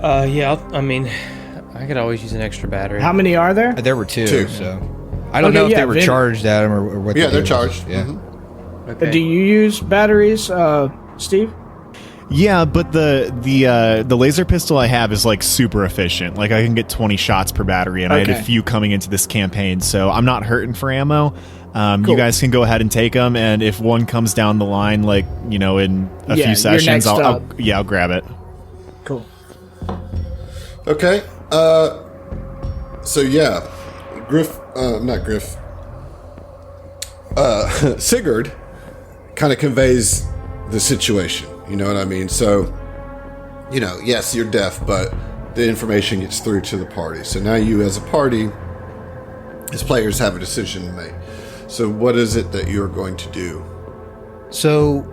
Yeah, I could always use an extra battery. How many are there? There were 2, 2. so I don't Okay, know if yeah, they were Vin- charged at them or what. Yeah, the they're deal was. charged. Yeah. Mhm. Okay. Do you use batteries, Steve? Yeah, but the laser pistol I have is super efficient. I can get 20 shots per battery, and I had a Okay. few coming into this campaign, so I'm not hurting for ammo. Cool. You guys can go ahead and take them, and if one comes down the line, in a Yeah, few you're sessions, next I'll up. I'll grab it. Cool. Okay. So yeah, not Griff. Sigurd kind of conveys the situation. You know what I mean? So, yes, you're deaf, but the information gets through to the party. So now you, as a party, as players, have a decision to make. So what is it that you're going to do? So,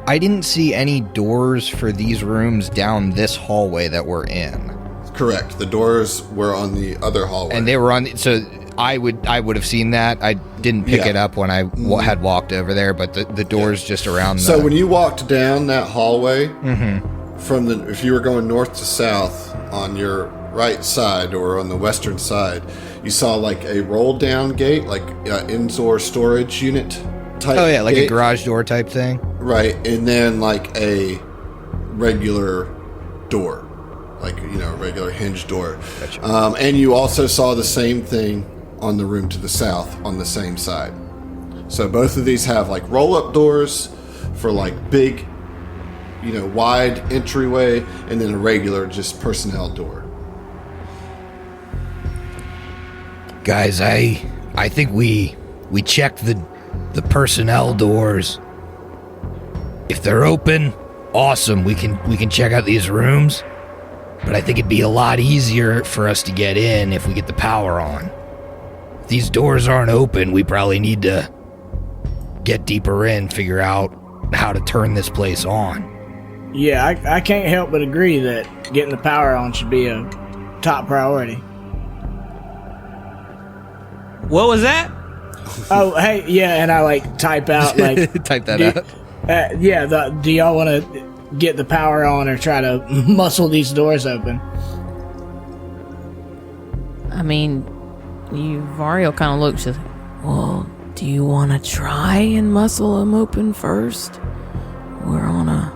I didn't see any doors for these rooms down this hallway that we're in, Correct. The doors were on the other hallway. and they were on. So I would have seen that. I didn't pick Yeah. it up when I had walked over there, but the doors just around. So the, when you walked down that hallway, if you were going north to south on your right side or on the western side, you saw a roll down gate, indoor storage unit type. oh yeah, like a gate. garage door type thing. Right, and then a regular door, a regular hinge door. Gotcha. And you also saw the same thing on the room to the south on the same side. So both of these have roll-up doors for big, wide entryway, and then a regular just personnel door. Guys, I I think we checked the personnel doors. If they're open, awesome. We can check out these rooms. But I think it'd be a lot easier for us to get in if we get the power on. If these doors aren't open, we probably need to get deeper in, figure out how to turn this place on. Yeah, I can't help but agree that getting the power on should be a top priority. What was that? Oh, hey, yeah, and I like type out like Type that out. do y'all want to get the power on or try to muscle these doors open? I mean, Vario kind of looks just like, well, do you want to try and muscle them open first? We're on a...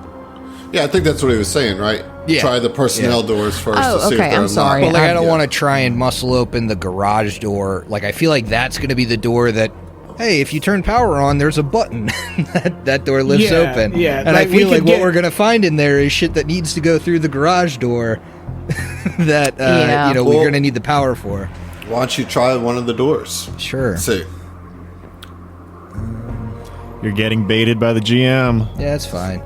Yeah, I think that's what he was saying, right? Yeah. Try the personnel doors first Oh, to see okay, if they're I'm sorry. unlocked. But like, I don't want to try and muscle open the garage door. Like, I feel like that's going to be the door that, hey, if you turn power on, there's a button. that door lifts Yeah, open. yeah, And I like, we feel could like get- what we're going to find in there is shit that needs to go through the garage door that, Yeah. we're Well- going to need the power for. Why don't you try one of the doors? Sure. Let's see. You're getting baited by the GM. Yeah, that's fine.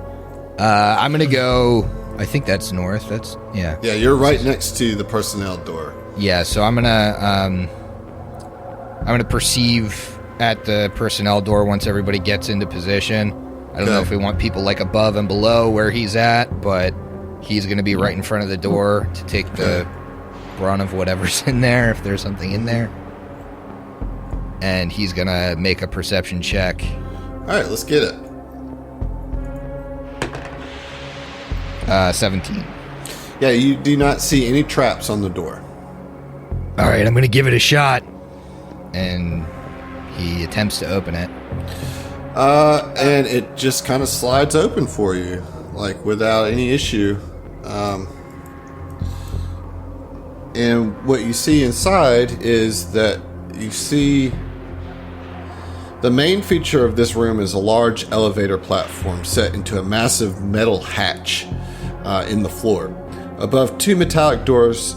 I'm going to go, I think that's north. That's, yeah. Yeah, you're right next to the personnel door. Yeah, so I'm gonna perceive at the personnel door once everybody gets into position. I don't know Okay. if we want people like above and below where he's at, but he's gonna be right in front of the door to take the brunt of whatever's in there, if there's something in there. And he's gonna make a perception check. All right, let's get it. 17. Yeah, you do not see any traps on the door. All right, I'm gonna give it a shot. And he attempts to open it. And it just kind of slides open for you, like without any issue. And what you see inside is that you see the main feature of this room is a large elevator platform set into a massive metal hatch in the floor. Above, two metallic doors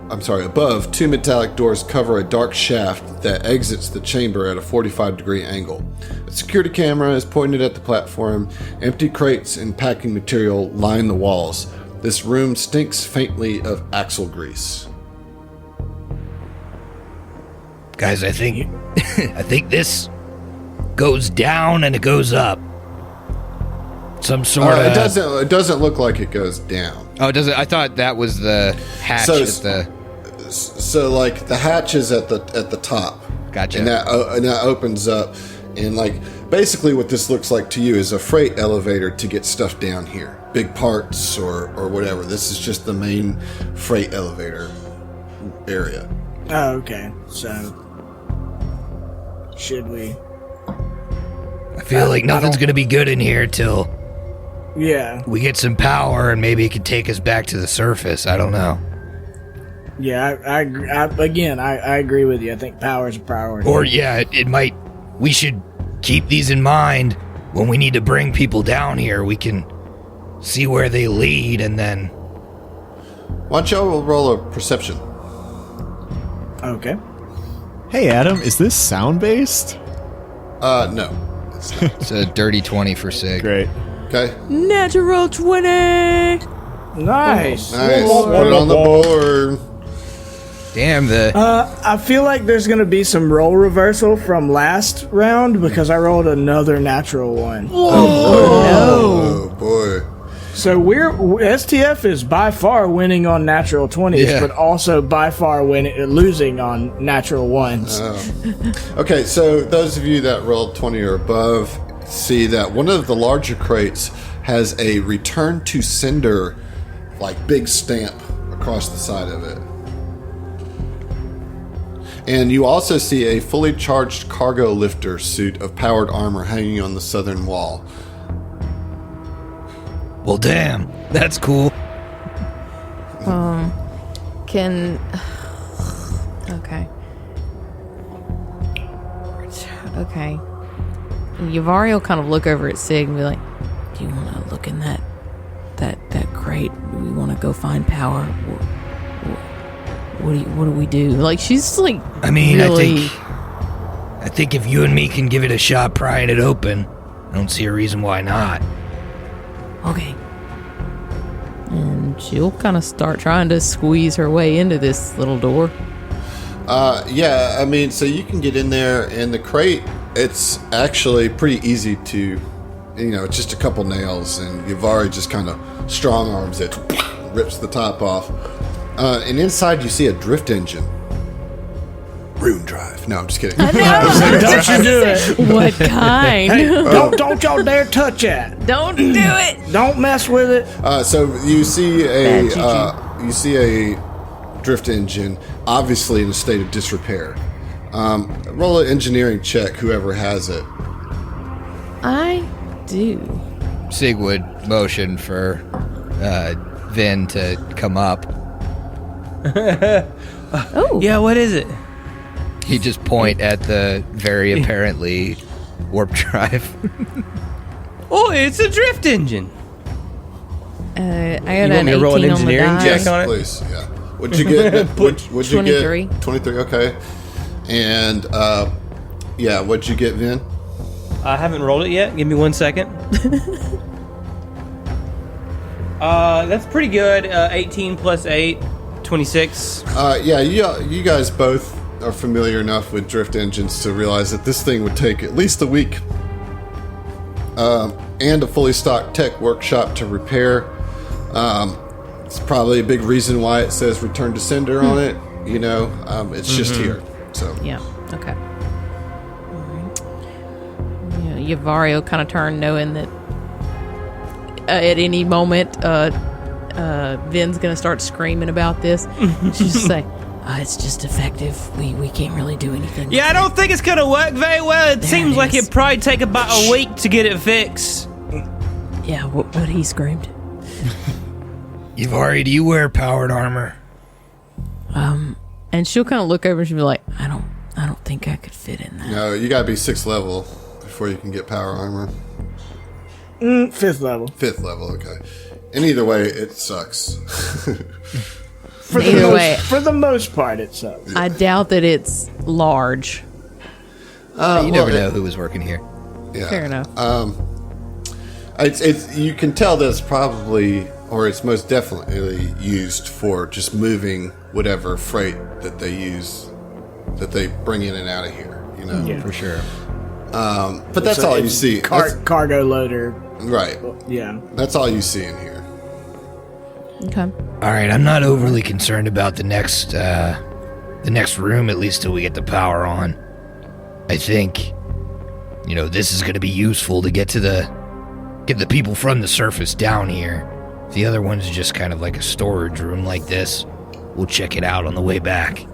cover a dark shaft that exits the chamber at a 45-degree angle. A security camera is pointed at the platform. Empty crates and packing material line the walls. This room stinks faintly of axle grease. Guys, I think I think this goes down and it goes up. Some sort of... It doesn't look like it goes down. Oh, does it? I thought that was the hatch So- at the... So like the hatch is at the top. Gotcha. And that opens up, and like basically what this looks like to you is a freight elevator to get stuff down here, big parts or whatever. This is just the main freight elevator area. Oh, okay. So, should we? I feel like nothing's going to be good in here till Yeah. we get some power and maybe it could take us back to the surface. I don't know. Yeah, I agree with you. I think power is a priority. Or, yeah, it might... We should keep these in mind when we need to bring people down here. We can see where they lead and then... Why don't y'all roll a perception? Okay. Hey, Adam, is this sound-based? No. It's a dirty 20 for Sig. Great. Okay. Natural 20! Nice. Nice. Put it on the board. Damn, the... I feel like there's going to be some role reversal from last round because I rolled another natural one. Oh boy. So STF is by far winning on natural 20s, Yeah. but also by far losing on natural ones. Okay, so those of you that rolled 20 or above see that one of the larger crates has a return to sender, like big stamp across the side of it. And you also see a fully charged cargo lifter suit of powered armor hanging on the southern wall. Well, damn. That's cool. Can... Okay. Okay. Yavario kind of look over at Sig and be like, do you want to look in that crate? Do we want to go find power? What do we do? Like, she's like I mean, really... I think if you and me can give it a shot prying it open, I don't see a reason why not. Okay. And she'll kind of start trying to squeeze her way into this little door. Yeah, I mean, so you can get in there, and the crate, it's actually pretty easy to, it's just a couple nails, and Yavari just kind of strong arms it, rips the top off. And inside you see a drift engine. Rune drive. No, I'm just kidding. Don't you do it. What kind? Hey, don't y'all dare touch that. Don't do it. Don't mess with it. So you see Bad a drift engine, obviously in a state of disrepair. Roll an engineering check, whoever has it. I do. Sig would motion for Vin to come up. Oh. Yeah, what is it? He'd just point at the very apparently warp drive. Oh, it's a drift engine. I got You an want me to 18 roll an on the engineering die. check Yes, on it? please. Yeah. What'd you get? What'd you get? 23. 23. Okay. And what'd you get, Vin? I haven't rolled it yet. Give me 1 second. That's pretty good. 18 plus 8, 26. You guys both are familiar enough with drift engines to realize that this thing would take at least a week and a fully stocked tech workshop to repair. It's probably a big reason why it says return to sender on it. It's just here. So Yeah, okay. Alright. Yeah, Yavari will kind of turn knowing that at any moment Vin's going to start screaming about this. She'll just say, it's just effective. We can't really do anything. Yeah, I don't think it's gonna work very well. It seems like it'd probably take about a week to get it fixed. Yeah, what he screamed. Yavari, do you wear powered armor? And she'll kind of look over and she'll be like, I don't think I could fit in that. no, you gotta be 6th level before you can get power armor. 5th level. 5th level, okay. And either way, it sucks. Either way, For the most part, it sucks. I doubt that it's large. You never know who was working here. Yeah. Fair enough. It's you can tell that it's probably, or it's most definitely used for just moving whatever freight that they use, that they bring in and out of here. Yeah. For sure. But that's all you see. Cargo loader. Right. Yeah. That's all you see in here. Okay. All right, I'm not overly concerned about the next room, at least till we get the power on. I think, this is going to be useful to get the people from the surface down here. The other one's just kind of like a storage room like this. We'll check it out on the way back.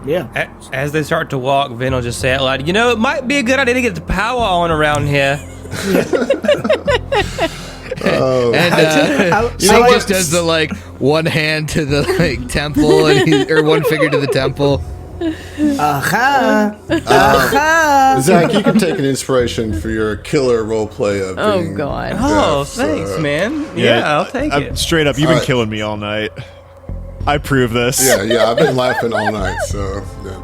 Yeah. As they start to walk, Vin will just say out loud, it might be a good idea to get the power on around here. And he just does the one hand to the temple or one finger to the temple. Zach, you can take an inspiration for your killer roleplay of Oh, being God. deaf, Oh, so- thanks, man. Yeah, I'll take it. Straight up, you've been killing me all night. I prove this. Yeah, I've been laughing all night, so yeah.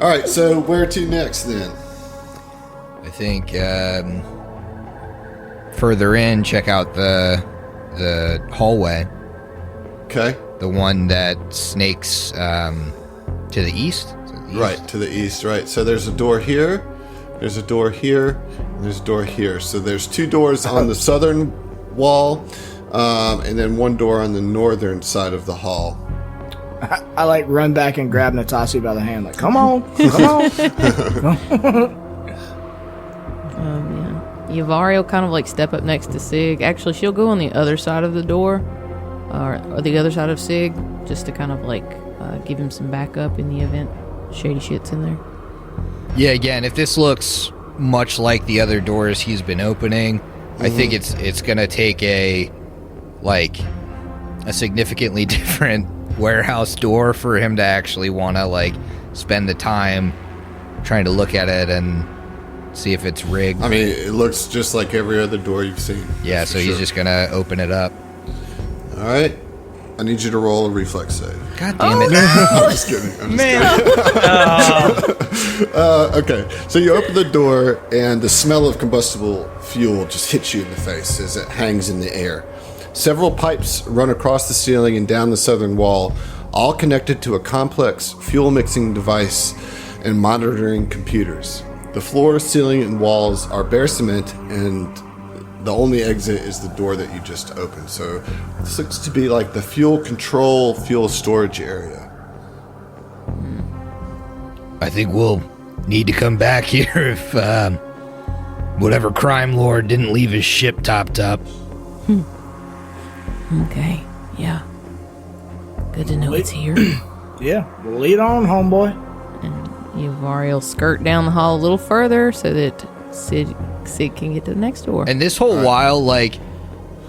All right, so where to next then? I think further in, check out the hallway, Okay. the one that snakes to the east. Right, to the east, right. So there's a door here, there's a door here, and there's a door here. So there's 2 doors on the southern wall, and then 1 door on the northern side of the hall. I run back and grab Natasi by the hand, come on, come on. Yavari will kind of step up next to Sig. Actually, she'll go on the other side of the door, or the other side of Sig, just to kind of give him some backup in the event shady shit's in there. Yeah, again, if this looks much like the other doors he's been opening, I think it's gonna take a significantly different warehouse door for him to actually want to spend the time trying to look at it and see if it's rigged. I mean, it looks just like every other door you've seen. Yeah, for so he's sure. just gonna open it up. All right. I need you to roll a reflex save. God damn it. I'm just kidding. Okay, so you open the door, and the smell of combustible fuel just hits you in the face as it hangs in the air. Several pipes run across the ceiling and down the southern wall, all connected to a complex fuel mixing device and monitoring computers. The floor, ceiling, and walls are bare cement, and the only exit is the door that you just opened. So this looks to be like the fuel control, fuel storage area. I think we'll need to come back here if whatever crime lord didn't leave his ship topped up. Okay, yeah. Good to know it's here. Yeah, well, lead on, homeboy. And Yuvari will skirt down the hall a little further so that Sid can get to the next door. And this whole while, like,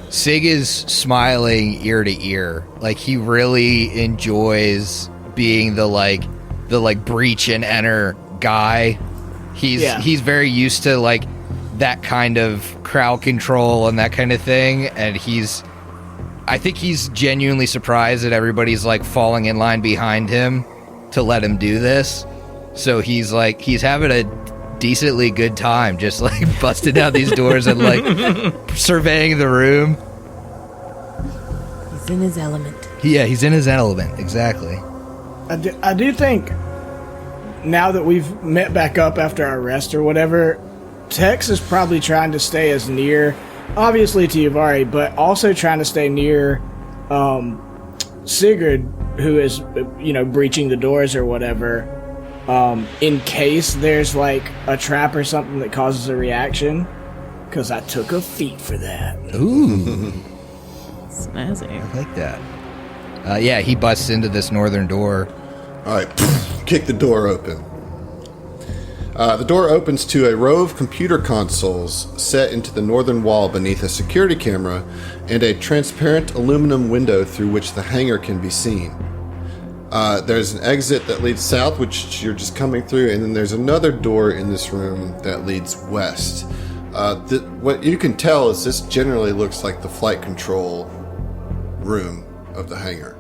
Sig is smiling ear to ear. Like, he really enjoys being the breach and enter guy. He's very used to, like, that kind of crowd control and that kind of thing. And I think he's genuinely surprised that everybody's, like, falling in line behind him to let him do this. So he's having a decently good time, just like busting down these doors and like surveying the room. He's in his element. Yeah, he's in his element, exactly. I do think now that we've met back up after our rest or whatever, Tex is probably trying to stay as near, obviously, to Yuvari, but also trying to stay near Sigurd, who is, breaching the doors or whatever. In case there's like a trap or something that causes a reaction, because I took a feat for that. Ooh, snazzy. I like that. Yeah, he busts into this northern door. All right, kick the door open. The door opens to a row of computer consoles set into the northern wall beneath a security camera and a transparent aluminum window through which the hangar can be seen. There's an exit that leads south, which you're just coming through, and then there's another door in this room that leads west. What you can tell is this generally looks like the flight control room of the hangar.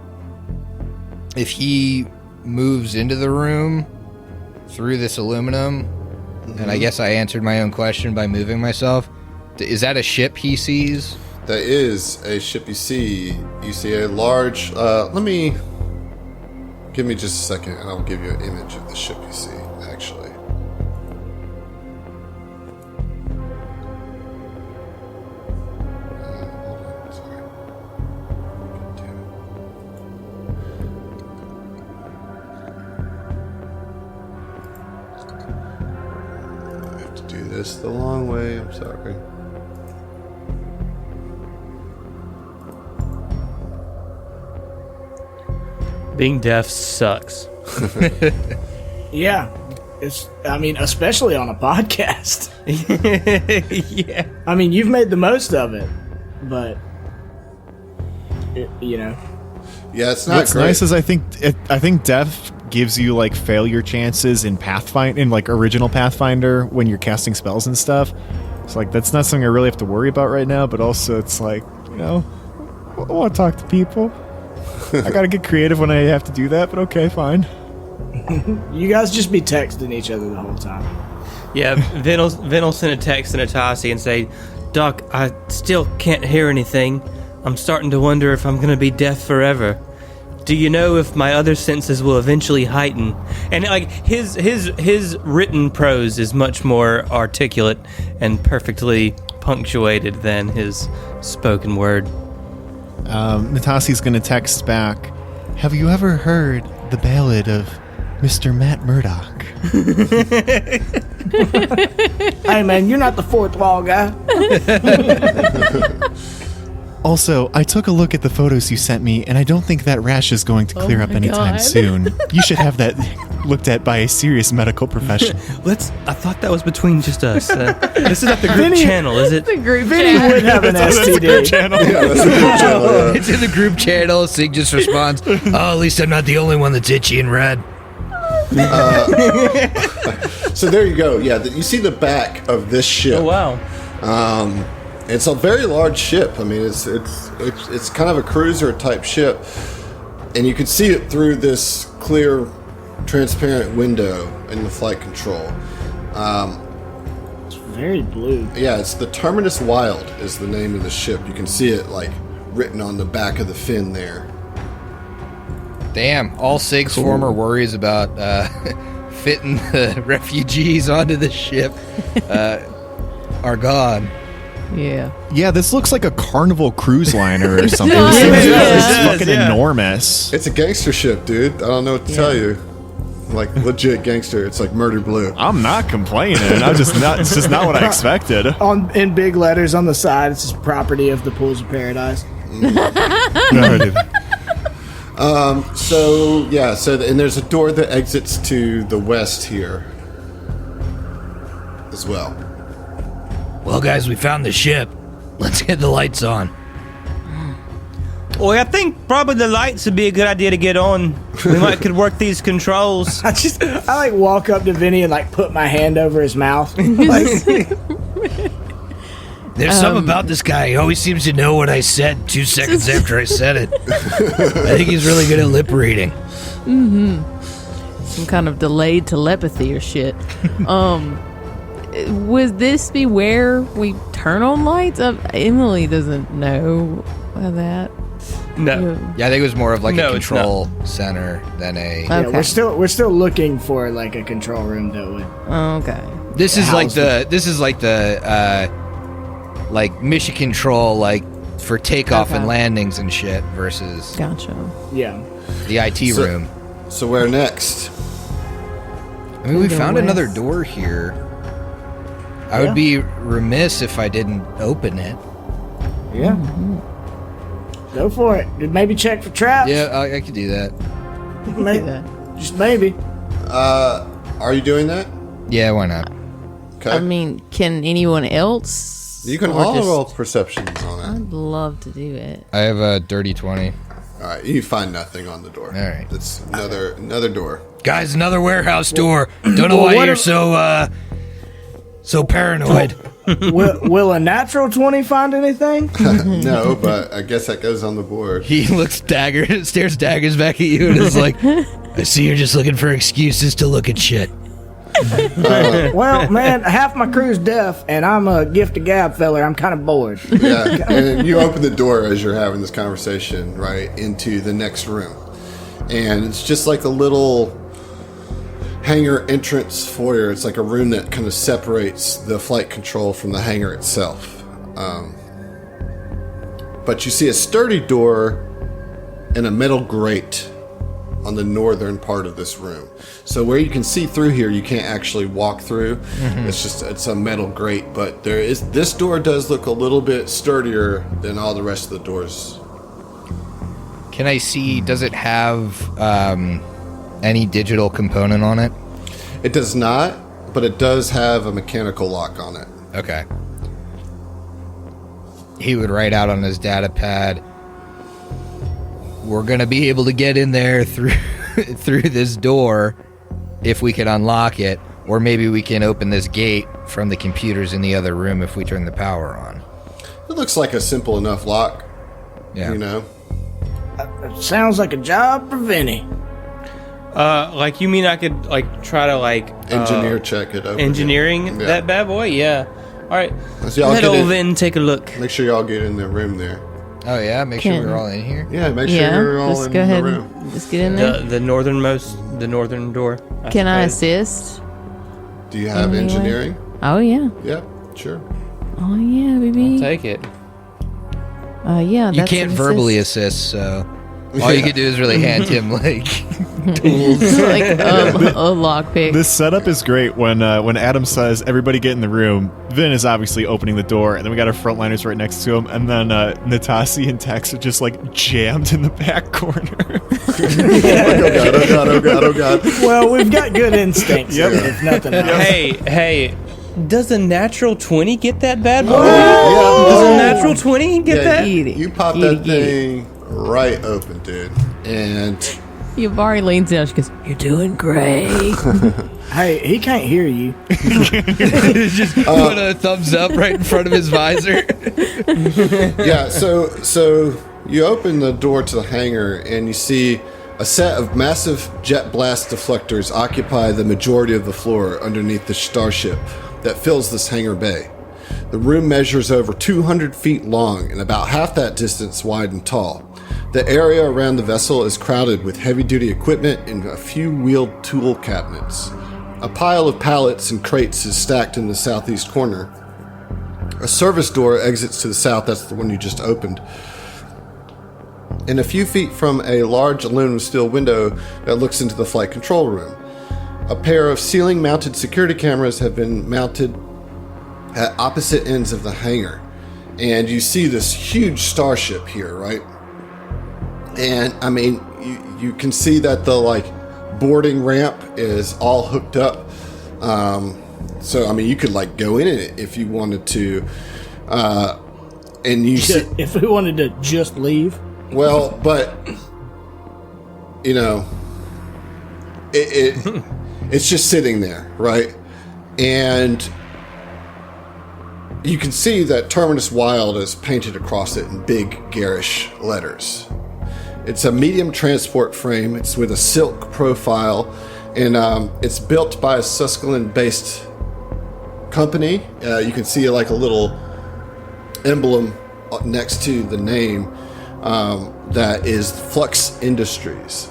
If he moves into the room through this aluminum, and I guess I answered my own question by moving myself, is that a ship he sees? That is a ship you see. You see a large... Give me just a second, and I'll give you an image of the ship you see, actually. Hold on, sorry. I have to do this the long way, I'm sorry. Being deaf sucks. Yeah, especially on a podcast. Yeah. I mean, you've made the most of it, but Yeah, it's not What's great. nice is I think death gives you like failure chances in original Pathfinder when you're casting spells and stuff. It's like that's not something I really have to worry about right now, but also it's like, I want to talk to people. I gotta get creative when I have to do that, but okay, fine. You guys just be texting each other the whole time. Yeah, Vin will send a text to Natasi and say, Doc, I still can't hear anything. I'm starting to wonder if I'm going to be deaf forever. Do you know if my other senses will eventually heighten? And like his written prose is much more articulate and perfectly punctuated than his spoken word. Natasi's gonna text back, have you ever heard the ballad of Mr. Matt Murdock? Hey man, you're not the fourth wall guy. Also, I took a look at the photos you sent me, and I don't think that rash is going to clear up my anytime God. soon. You should have that looked at by a serious medical professional. I thought that was between just us. This is not the group Vinny- channel, is it? The group Vinny chat. would have an STD. Yeah, that's a good channel, yeah. It's in the group channel. Sig just responds, "Oh, at least I'm not the only one that's itchy and red." So there you go. Yeah, you see the back of this ship. Oh, wow. It's a very large ship. I mean, it's kind of a cruiser type ship, and you can see it through this clear, transparent window in the flight control. It's very blue. Yeah, it's the Terminus Wild is the name of the ship. You can see it like written on the back of the fin there. Damn, all SIG's former worries about fitting the refugees onto the ship are gone. Yeah. Yeah, this looks like a Carnival cruise liner or something. does, It's yeah. fucking enormous. It's a gangster ship, dude. I don't know what to tell you. Like legit gangster. It's like Murder Blue. I'm not complaining. It's just not what I expected. In big letters on the side, it says property of the Pools of Paradise. And there's a door that exits to the west here as well. Well, guys, we found the ship. Let's get the lights on. Well, I think probably the lights would be a good idea to get on. We could work these controls. I walk up to Vinny and put my hand over his mouth. There's something about this guy. He always seems to know what I said 2 seconds after I said it. I think he's really good at lip reading. Some kind of delayed telepathy or shit. Would this be where we turn on lights? Emily doesn't know that. No. Yeah, I think it was more of like No, a it's control center than a. Okay. Yeah, we're still looking for a control room that would. Okay. This is like the mission control for takeoff and landings and shit versus Gotcha. Yeah. the IT room. So where next? I mean, we Go found west. another door here. I would be remiss if I didn't open it. Yeah. Go for it. Maybe check for traps. Yeah, I could do that. Just maybe. Are you doing that? Yeah, why not? Okay. I mean, can anyone else? You can or all just- roll perceptions on it. I'd love to do it. I have a dirty 20. All right, you find nothing on the door. All right. It's another door. Guys, another warehouse door. Don't know why you're so paranoid. Will a natural 20 find anything? No, but I guess that goes on the board. He stares daggers back at you and is like, I see you're just looking for excuses to look at shit. Well, man, half my crew's deaf, and I'm a gift of gab feller. I'm kind of bored. Yeah, and you open the door as you're having this conversation, right, into the next room. And it's just like a little hangar entrance foyer. It's like a room that kind of separates the flight control from the hangar itself. But you see a sturdy door and a metal grate on the northern part of this room. So where you can see through here, you can't actually walk through. It's a metal grate, but this door does look a little bit sturdier than all the rest of the doors. Can I see, does it have any digital component on it? It does not, but it does have a mechanical lock on it. Okay. He would write out on his data pad, we're going to be able to get in there through this door if we can unlock it, or maybe we can open this gate from the computers in the other room if we turn the power on. It looks like a simple enough lock, Yeah. you know. Sounds like a job for Vinny. You mean I could try to Engineer check it open. engineering Yeah. that bad boy? Yeah. All right. So y'all Head get over in, and take a look. make sure y'all get in the room there. Oh, yeah? Make sure we're all in here? Yeah, make sure Yeah, you're all just in go ahead the and room. just get in there. The northern door. Can I suppose. assist? Do you have Anyway. engineering? Oh yeah. Yep, sure. Oh yeah, baby. Take it. Yeah. You that's can't an verbally assist. assist, so all you can do is really hand him, like a lockpick. This setup is great when Adam says, everybody get in the room. Vin is obviously opening the door, and then we got our frontliners right next to him, and then Natasi and Tex are just jammed in the back corner. Oh God. Well, we've got good instincts, if nothing else. Hey. Does a natural 20 get that bad boy? Does a natural 20 get that? Eat it. You pop Eat that it, eat it. thing right open, dude. And Yavari leans down. She goes, "You're doing great." Hey, he can't hear you. Just put a thumbs up right in front of his visor. Yeah, so you open the door to the hangar and you see a set of massive jet blast deflectors occupy the majority of the floor underneath the starship that fills this hangar bay. The room measures over 200 feet long and about half that distance wide and tall. The area around the vessel is crowded with heavy-duty equipment and a few wheeled tool cabinets. A pile of pallets and crates is stacked in the southeast corner. A service door exits to the south, that's the one you just opened. And a few feet from a large aluminum steel window that looks into the flight control room. A pair of ceiling-mounted security cameras have been mounted at opposite ends of the hangar. And you see this huge starship here, right? And, I mean, you can see that the, boarding ramp is all hooked up. So, I mean, you could, go in it if you wanted to. And you see... If we wanted to just leave. Well, but, it's just sitting there, right? And you can see that Terminus Wild is painted across it in big, garish letters. It's a medium transport frame. It's with a silk profile, and it's built by a Susquehanna-based company. You can see a little emblem next to the name. That is Flux Industries.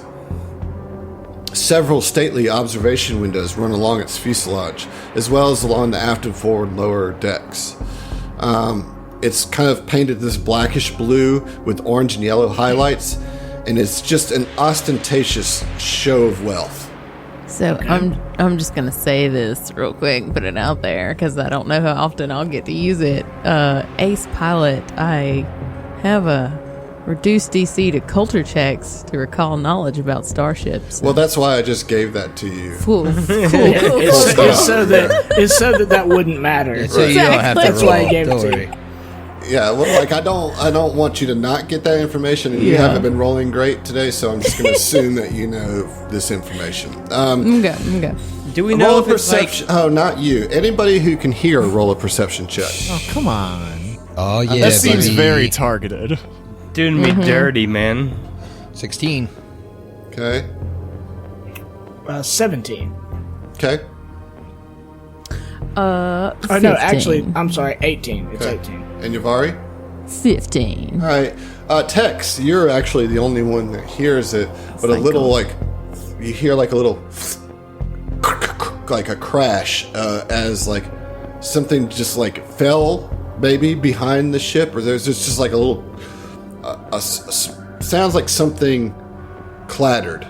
Several stately observation windows run along its fuselage, as well as along the aft and forward lower decks. It's kind of painted this blackish blue with orange and yellow highlights, and it's just an ostentatious show of wealth. So I'm just gonna say this real quick, put it out there, because I don't know how often I'll get to use it. Ace Pilot, I have a reduced DC to culture checks to recall knowledge about starships. Well, that's why I just gave that to you. Cool. It's so that wouldn't matter. So you don't have to That's roll. why I gave it Don't to worry. you. Yeah, well, I don't want you to not get that information, and you haven't been rolling great today, so I'm just going to assume that you know this information. Okay. Do we Roll know a if it's perception. Oh, not you. Anybody who can hear, roll a perception check. Oh, come on. Oh, yeah, That seems buddy. very targeted. doing me dirty, man? 16. Okay. 17. Okay. Oh, 15. no, actually, I'm sorry, 18. It's Okay. 18. And Yavari? 15. All right. Tex, you're actually the only one that hears it, but a Thank little God. you hear a little like a crash as something just fell maybe behind the ship, or there's just a little sounds like something clattered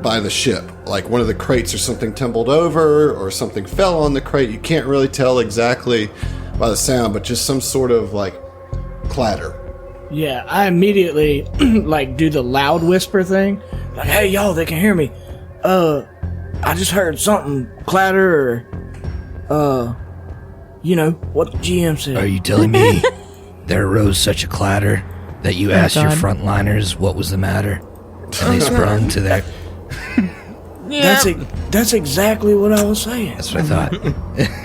by the ship, like one of the crates or something tumbled over or something fell on the crate. You can't really tell exactly by the sound, but just some sort of clatter. Yeah, I immediately do the loud whisper thing. Like, hey, y'all, they can hear me. I just heard something clatter or, what the GM said. Are you telling me there arose such a clatter that you asked your God. frontliners what was the matter? And they sprung to that. That's exactly what I was saying. That's what I thought.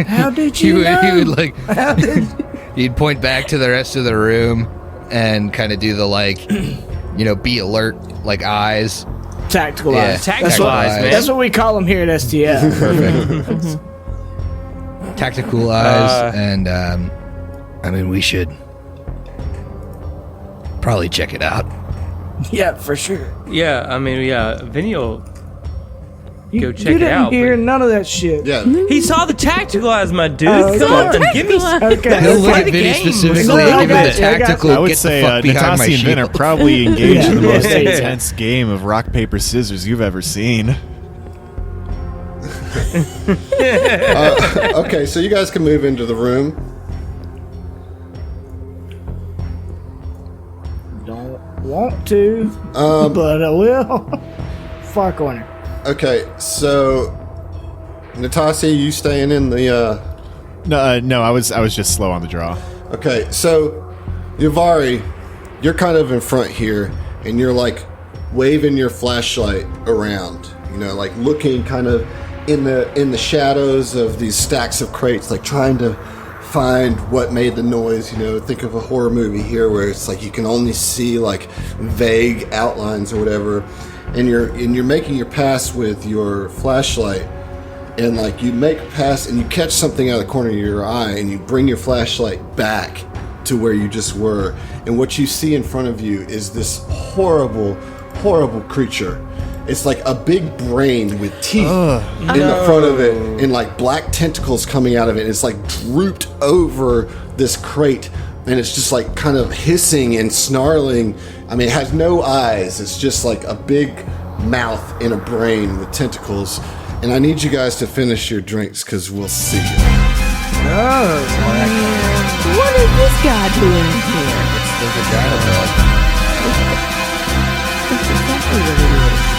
How did He you would, know? he would How did... he'd point back to the rest of the room and kind of do the be alert eyes. Tactical Yeah, eyes. Tactical eyes, man. That's what we call them here at STF. Perfect. Tactical eyes, and we should probably check it out. Yeah, for sure. Yeah, Vinny will go check you it didn't out. hear but- none of that shit. Yeah. He saw the tactical eyes, my dude. Oh, okay. Come on, give me. Okay. Don't look play at the Vinny game. specifically. No, I Give got him the you, I got tactical. you. I would Get say the fuck behind my Natasi and Vin are shield. probably engaged in the most Yeah. intense game of rock, paper, scissors you've ever seen. Okay, so you guys can move into the room. Don't want to, but I will. Far corner. Okay, so Natasi, you staying in the No, I was just slow on the draw. Okay, so Yavari, you're kind of in front here, and you're waving your flashlight around, looking kind of in the shadows of these stacks of crates, like trying to find what made the noise. Think of a horror movie here where it's like you can only see like vague outlines or whatever, and you're making your pass with your flashlight, and like you make a pass and you catch something out of the corner of your eye, and you bring your flashlight back to where you just were, and what you see in front of you is this horrible creature. It's like a big brain with teeth in the front of it, and like black tentacles coming out of it. It's like drooped over this crate, and it's just like kind of hissing and snarling. I mean, it has no eyes. It's just like a big mouth in a brain with tentacles. And I need you guys to finish your drinks because we'll see you. What is this guy doing here? It's the vagina bug. That's exactly what it is.